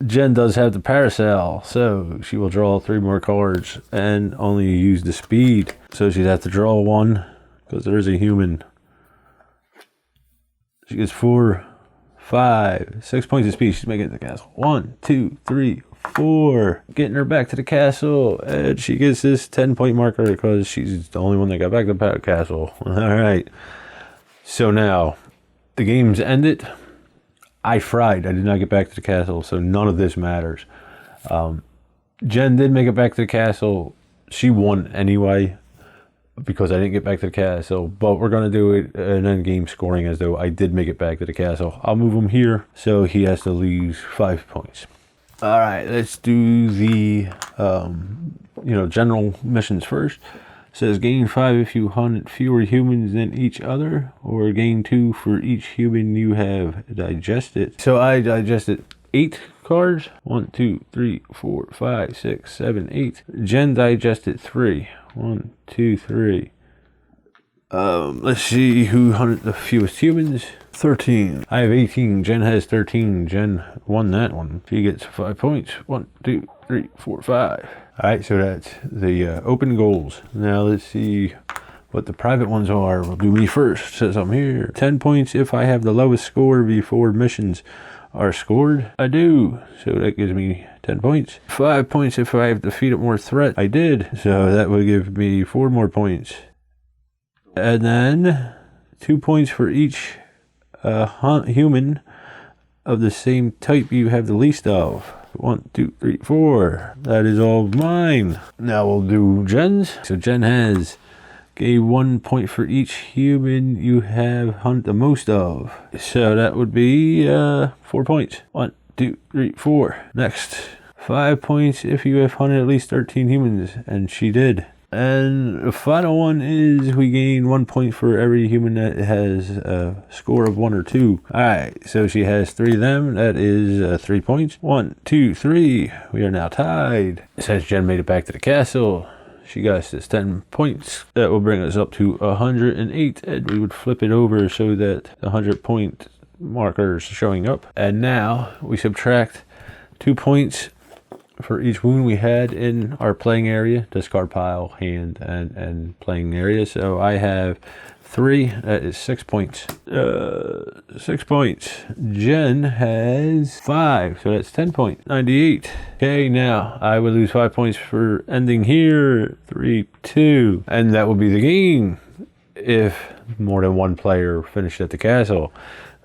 Jen does have the Paracel, so she will draw 3 more cards and only use the speed. So she'd have to draw 1 because there is a human. She gets 4, 5, 6 points of speed. She's making it to the castle. 1, 2, 3, 4. Getting her back to the castle, and she gets this 10-point marker because she's the only one that got back to the castle. All right. So now the game's ended. I fried. I did not get back to the castle, so none of this matters. Jen did make it back to the castle. She won anyway because I didn't get back to the castle, but we're going to do it an end game scoring as though I did make it back to the castle. I'll move him here, so he has to lose 5 points. All right, let's do the general missions first. It says gain 5 if you hunt fewer humans than each other, or gain 2 for each human you have digested. So I digested 8 cards. 1, 2, 3, 4, 5, 6, 7, 8. Jen digested 3. 1, 2, 3. Let's see who hunted the fewest humans. 13. I have 18. Jen has 13. Jen won that one. She gets 5 points. 1, 2, 3, 4, 5. All right, so that's the open goals. Now let's see what the private ones are. We'll do me first. It says I'm here. 10 points if I have the lowest score before missions are scored. I do. So that gives me 10 points. 5 points if I have defeated more threat. I did. So that would give me 4 more points. And then 2 points for each human of the same type you have the least of. 1, 2, 3, 4. That is all mine. Now we'll do Jen's. So Jen has gave 1 point for each human you have hunt the most of. So that would be 4 points. 1, 2, 3, 4. Next, 5 points if you have hunted at least 13 humans, and she did. And the final one is we gain 1 point for every human that has a score of 1 or 2. Alright, so she has 3 of them. That is 3 points. 1, 2, 3. We are now tied. Since Jen made it back to the castle, she got us 10 points. That will bring us up to 108, and we would flip it over so that the 100-point marker is showing up. And now we subtract 2 points for each wound we had in our playing area, discard pile, hand, and playing area. So I have 3, that is 6 points. 6 points. Jen has 5, so that's 10 points. 98. Okay, now I would lose 5 points for ending here. 3, 2. And that would be the game if more than one player finished at the castle.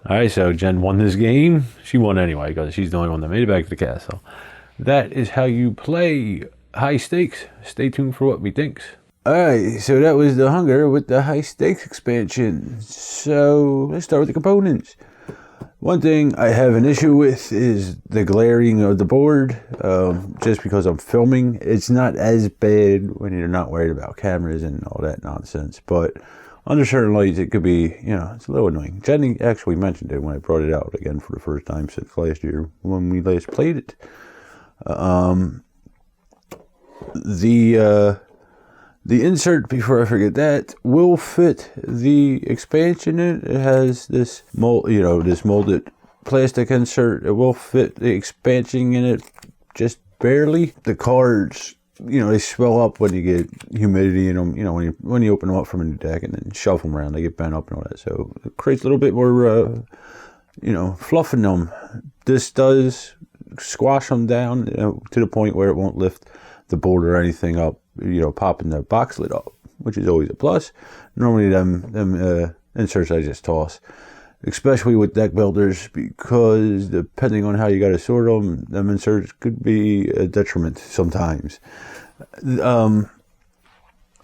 Alright, so Jen won this game. She won anyway because she's the only one that made it back to the castle. That is how you play high stakes. Stay tuned for what we thinks. Alright, so that was the Hunger with the high stakes expansion. So let's start with the components. One thing I have an issue with is the glaring of the board. Just because I'm filming, it's not as bad when you're not worried about cameras and all that nonsense. But under certain lights, it could be, it's a little annoying. Jenny actually mentioned it when I brought it out again for the first time since last year when we last played it. The insert, before I forget that, will fit the expansion in it. It has this this molded plastic insert. It will fit the expansion in it just barely. The cards, they swell up when you get humidity in them. When you open them up from a new deck and then shuffle them around, they get bent up and all that. So it creates a little bit more, fluff in them. This does squash them down to the point where it won't lift the board or anything up, popping the box lid up, which is always a plus. Normally them inserts I just toss, especially with deck builders, because depending on how you got to sort them inserts could be a detriment sometimes. I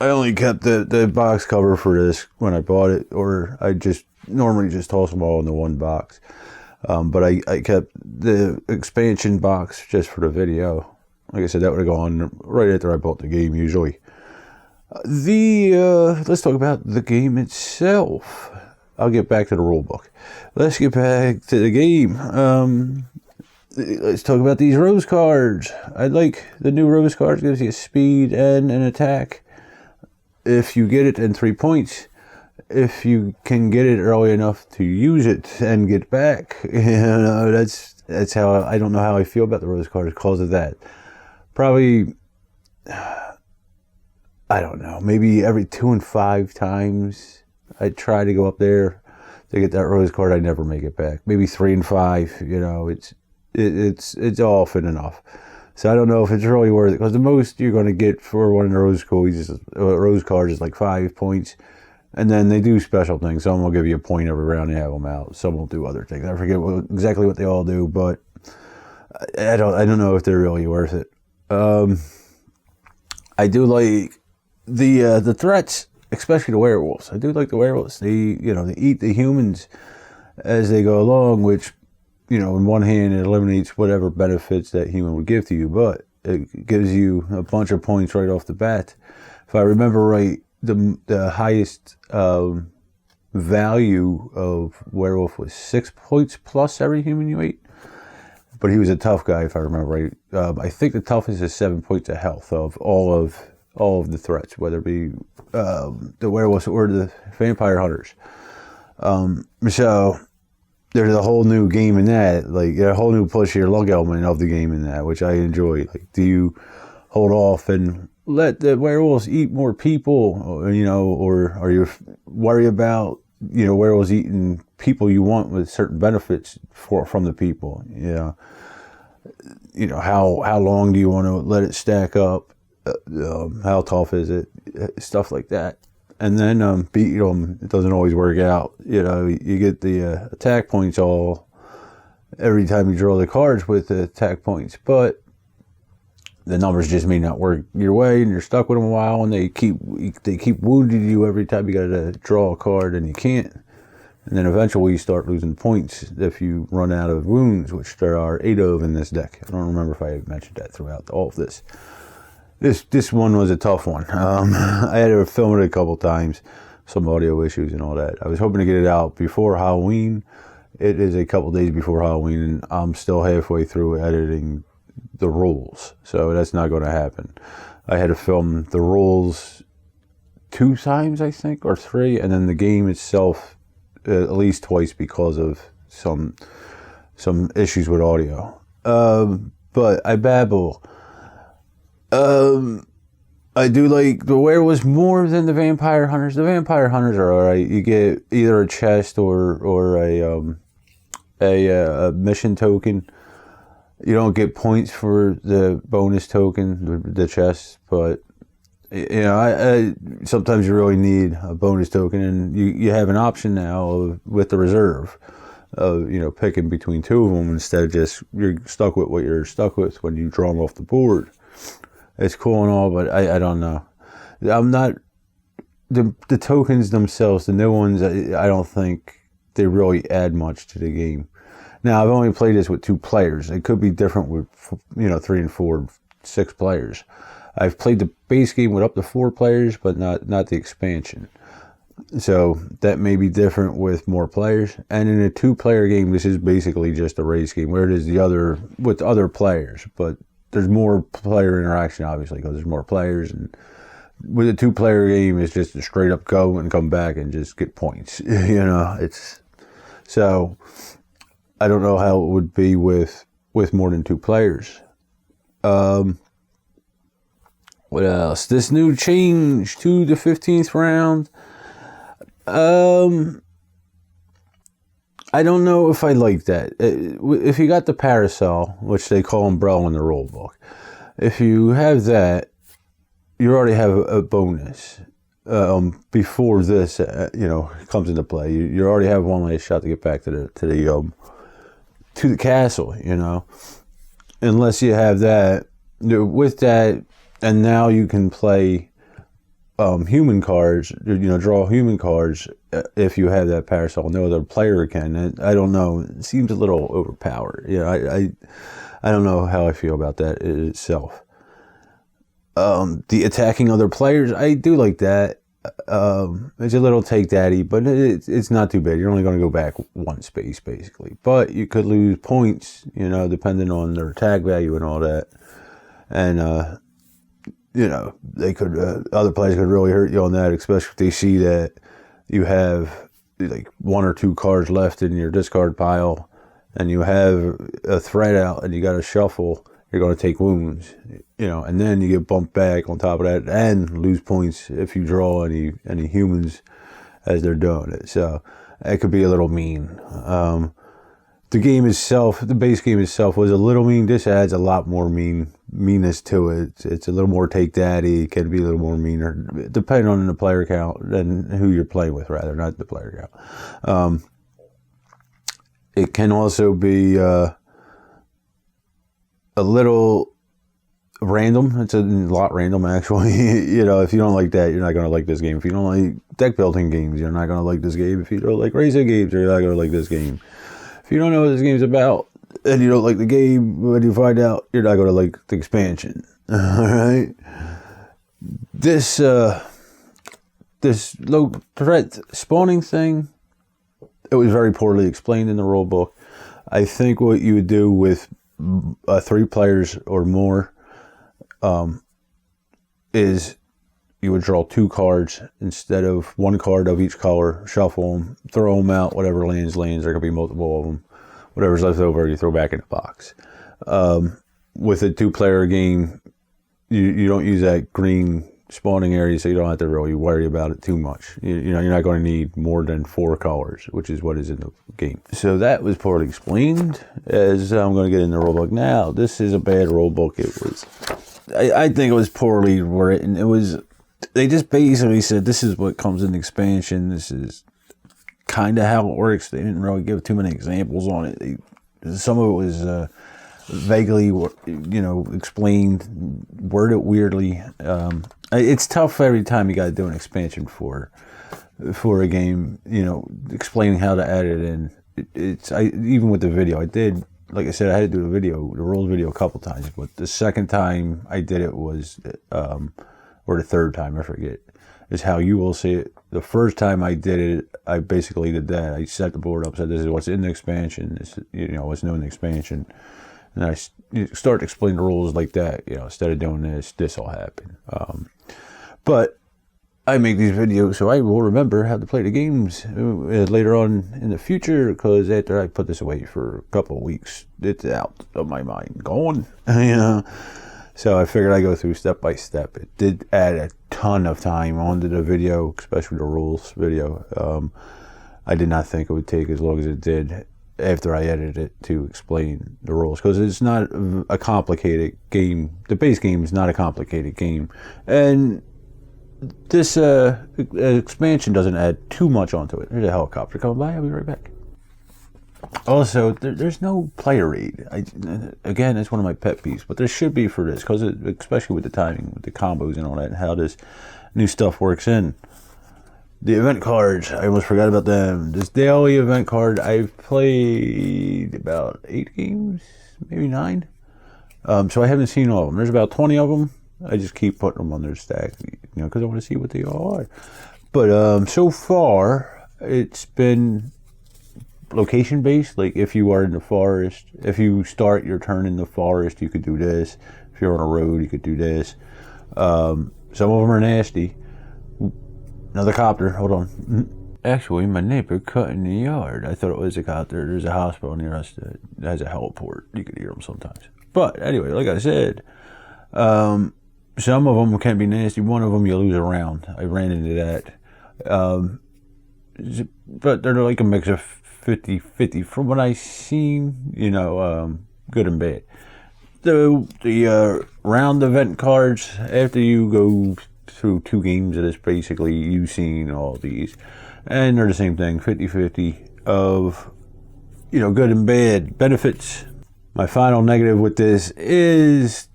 only kept the box cover for this when I bought it, or I just normally just toss them all in the one box. But I kept the expansion box just for the video. Like I said, that would have gone right after I bought the game usually. Let's talk about the game itself. I'll get back to the rule book. Let's get back to the game. Let's talk about these rose cards. I like the new rose cards. It gives you speed and an attack. If you get it in 3 points. If you can get it early enough to use it and get back, that's how I don't know how I feel about the rose cards because of that. Probably, I don't know, maybe every 2 and 5 times I try to go up there to get that rose card. I never make it back. Maybe 3 and 5. It's often enough. So I don't know if it's really worth it, because the most you're going to get for one of the rose cards is like 5 points. And then they do special things. Some will give you a point every round they have them out. Some will do other things. I forget exactly what they all do, but I don't know if they're really worth it. I do like the threats, especially the werewolves. I do like the werewolves. They eat the humans as they go along, which, in one hand it eliminates whatever benefits that human would give to you, but it gives you a bunch of points right off the bat. If I remember right, the highest value of werewolf was 6 points plus every human you ate. But he was a tough guy, if I remember right. I think the toughest is 7 points of health of all of the threats, whether it be the werewolves or the vampire hunters. So there's a whole new game in that, like a whole new push your luck element of the game in that, which I enjoy. Like, do you hold off and let the werewolves eat more people, or are you worried about, werewolves eating people you want with certain benefits from the people? How long do you want to let it stack up? How tough is it? Stuff like that. And then it doesn't always work out. You get the attack points all every time you draw the cards with the attack points, but the numbers just may not work your way, and you're stuck with them a while, and they keep wounding you every time you got to draw a card, and you can't. And then eventually you start losing points if you run out of wounds, which there are 8 of in this deck. I don't remember if I mentioned that throughout all of this. This one was a tough one. I had to film it a couple times, some audio issues and all that. I was hoping to get it out before Halloween. It is a couple days before Halloween, and I'm still halfway through editing the rules, so that's not going to happen. I had to film the rules 2 times, I think, or 3, and then the game itself at least twice because of some issues with audio. But I babble. I do like the werewolves more than the vampire hunters. The vampire hunters are alright. You get either a chest or a mission token. You don't get points for the bonus token, the chest, but you know, I sometimes you really need a bonus token, and you have an option now with the reserve of, you know, picking between 2 of them instead of just you're stuck with what you're stuck with when you draw them off the board. It's cool and all, but I don't know. I'm not the tokens themselves, the new ones. I don't think they really add much to the game. Now, I've only played this with 2 players. It could be different with, you know, 3 and 4, 6 players. I've played the base game with up to 4 players, but not the expansion. So that may be different with more players. And in a 2-player game, this is basically just a race game, where it is the other with other players. But there's more player interaction, obviously, because there's more players. And with a 2-player game, it's just a straight up go and come back and just get points. You know, it's so. I don't know how it would be with more than 2 players. What else? This new change to the 15th round. I don't know if I like that. If you got the parasol, which they call umbrella in the rule book, if you have that, you already have a bonus. Before this, you know, comes into play, you already have one last shot to get back to the castle, you know, unless you have that. With that, and now you can play human cards, you know, draw human cards if you have that parasol. No other player can. I don't know. It seems a little overpowered. You know, I don't know how I feel about that itself. The attacking other players, I do like that. It's a little take daddy, but it's not too bad. You're only going to go back 1 space basically, but you could lose points, you know, depending on their tag value and all that. And you know, they could other players could really hurt you on that, especially if they see that you have like 1 or 2 cards left in your discard pile, and you have a threat out, and you got to shuffle. You're going to take wounds, you know, and then you get bumped back on top of that and lose points if you draw any humans as they're doing it. So it could be a little mean. The game itself, the base game itself, was a little mean. This adds a lot more meanness to it. It's a little more take daddy. It can be a little more meaner, depending on the player count and who you're playing with, rather, not the player count. It can also be a little random. It's a lot random, actually. You know, if you don't like that, you're not going to like this game. If you don't like deck building games, you're not going to like this game. If you don't like racing games, you're not going to like this game. If you don't know what this game's about and you don't like the game, when you find out, you're not going to like the expansion. All right. This low threat spawning thing, it was very poorly explained in the rule book. I think what you would do with 3 players or more is you would draw 2 cards instead of 1 card of each color, shuffle them, throw them out, whatever lands, there could be multiple of them. Whatever's left over, you throw back in the box. With a 2-player game, you don't use that green spawning area, so you don't have to really worry about it too much. You know, you're not going to need more than 4 colors, which is what is in the game. So that was poorly explained, as I'm going to get in the rulebook now. This is a bad rulebook. I think it was poorly written. They just basically said, this is what comes in the expansion. This is kind of how it works. They didn't really give too many examples on it. Some of it was vaguely, you know, explained, worded weirdly. It's tough every time you got to do an expansion for for a game, explaining how to add it in. Even with the video, I did, like I said, I had to do the rules video a couple times, but the second time I did it was, or the third time, I forget, is how you will see it. The first time I did it, I basically did that. I set the board up, said this is what's in the expansion, this, what's new in the expansion, and I start explaining the rules like that. Instead of doing this will happen. But I make these videos so I will remember how to play the games later on in the future, because after I put this away for a couple of weeks, it's out of my mind, gone. So I figured I'd go through step by step. It did add a ton of time onto the video, especially the rules video. I did not think it would take as long as it did after I edited it to explain the rules, because it's not a complicated game. The base game is not a complicated game, and this expansion doesn't add too much onto it. There's a helicopter coming by. I'll be right back. Also, there's no player aid. Again, it's one of my pet peeves, but there should be for this, because especially with the timing, with the combos and all that, and how this new stuff works in. The event cards, I almost forgot about them. This daily event card, I've played about 8 games, maybe 9. So I haven't seen all of them. There's about 20 of them. I just keep putting them on their stack, because I want to see what they all are. But so far, it's been location based. Like, if you are in the forest, if you start your turn in the forest, you could do this. If you're on a road, you could do this. Some of them are nasty. Another copter, hold on. Actually, my neighbor cut in the yard. I thought it was a copter. There's a hospital near us that has a heliport. You could hear them sometimes. But anyway, like I said, some of them can be nasty. One of them you lose a round. I ran into that. But they're like a mix of 50-50 from what I've seen, good and bad. The round event cards, after you go through 2 games of this, basically, you've seen all these. And they're the same thing, 50-50 of, good and bad benefits. My final negative with this is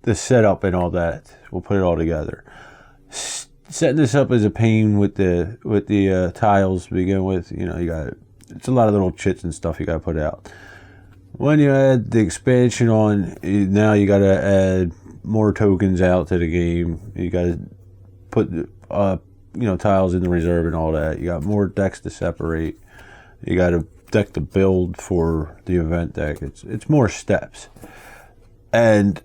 the setup and all that. We'll put it all together. Setting this up is a pain with the tiles to begin with. It's a lot of little chits and stuff you got to put out. When you add the expansion on, now you got to add more tokens out to the game. You got to put tiles in the reserve and all that. You got more decks to separate. You got to deck to build for the event deck. It's more steps. And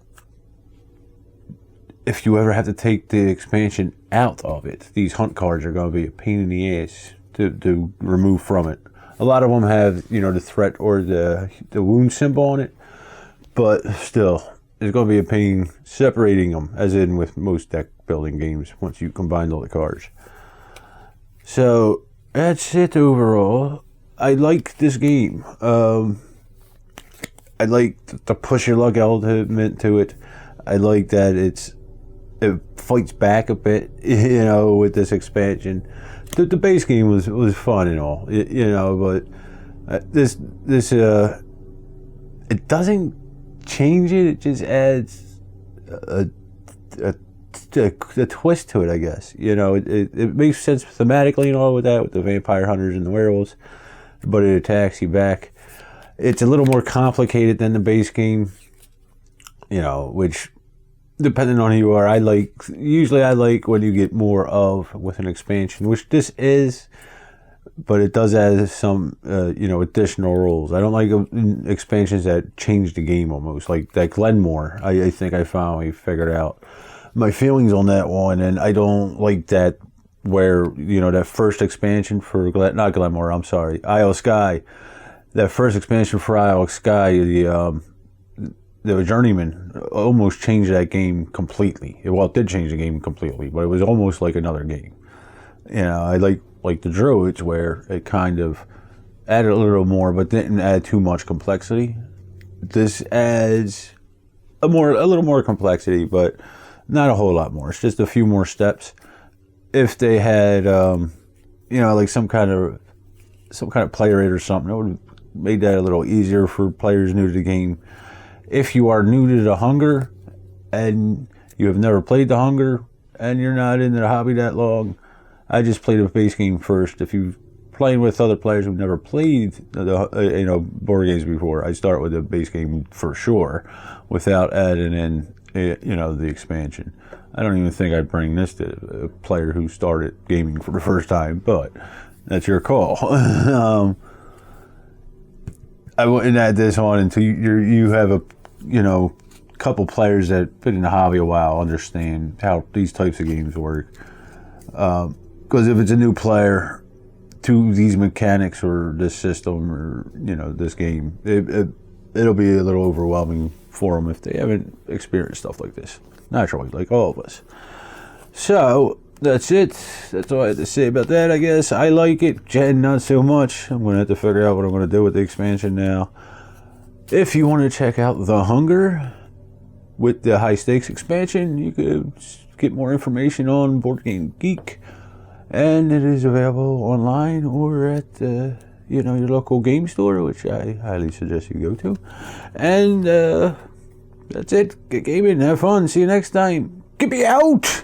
if you ever have to take the expansion out of it, these hunt cards are going to be a pain in the ass to remove from it. A lot of them have, the threat or the wound symbol on it, but still, it's going to be a pain separating them, as in with most deck building games, once you combine all the cards. So, that's it overall. I like this game. I like the push your luck element to it. I like that it fights back a bit, with this expansion. The base game was fun and all, but this it doesn't change it. It just adds a twist to it, I guess. It makes sense thematically and all with that, with the vampire hunters and the werewolves, but it attacks you back. It's a little more complicated than the base game, which, depending on who you are, usually I like when you get more of with an expansion, which this is, but it does add some, additional rules. I don't like expansions that change the game almost, like that Glenmore. I think I finally figured out my feelings on that one, and I don't like that where, that first expansion for, not Glenmore, I'm sorry, Isle of Skye. That first expansion for Isle of Skye, the Journeyman almost changed that game completely. Well, it did change the game completely, but it was almost like another game. I like the Druids, where it kind of added a little more, but didn't add too much complexity. This adds a little more complexity, but not a whole lot more. It's just a few more steps. If they had, like some kind of player aid or something, it would have made that a little easier for players new to the game. If you are new to the Hunger and you have never played the Hunger and you're not into the hobby that long, I just play the base game first. If you're playing with other players who've never played board games before, I start with the base game for sure, without adding in the expansion. I don't even think I'd bring this to a player who started gaming for the first time, but that's your call. I wouldn't add this on until you have a couple players that been in the hobby a while, understand how these types of games work. Because if it's a new player to these mechanics or this system or this game, it'll be a little overwhelming for them if they haven't experienced stuff like this. Naturally, like all of us. So that's it. That's all I have to say about that, I guess. I like it. Jen, not so much. I'm going to have to figure out what I'm going to do with the expansion now. If you want to check out The Hunger with the high stakes expansion, you could get more information on Board Game Geek. And it is available online or at your local game store, which I highly suggest you go to. And that's it. Get gaming, have fun. See you next time. Get me out!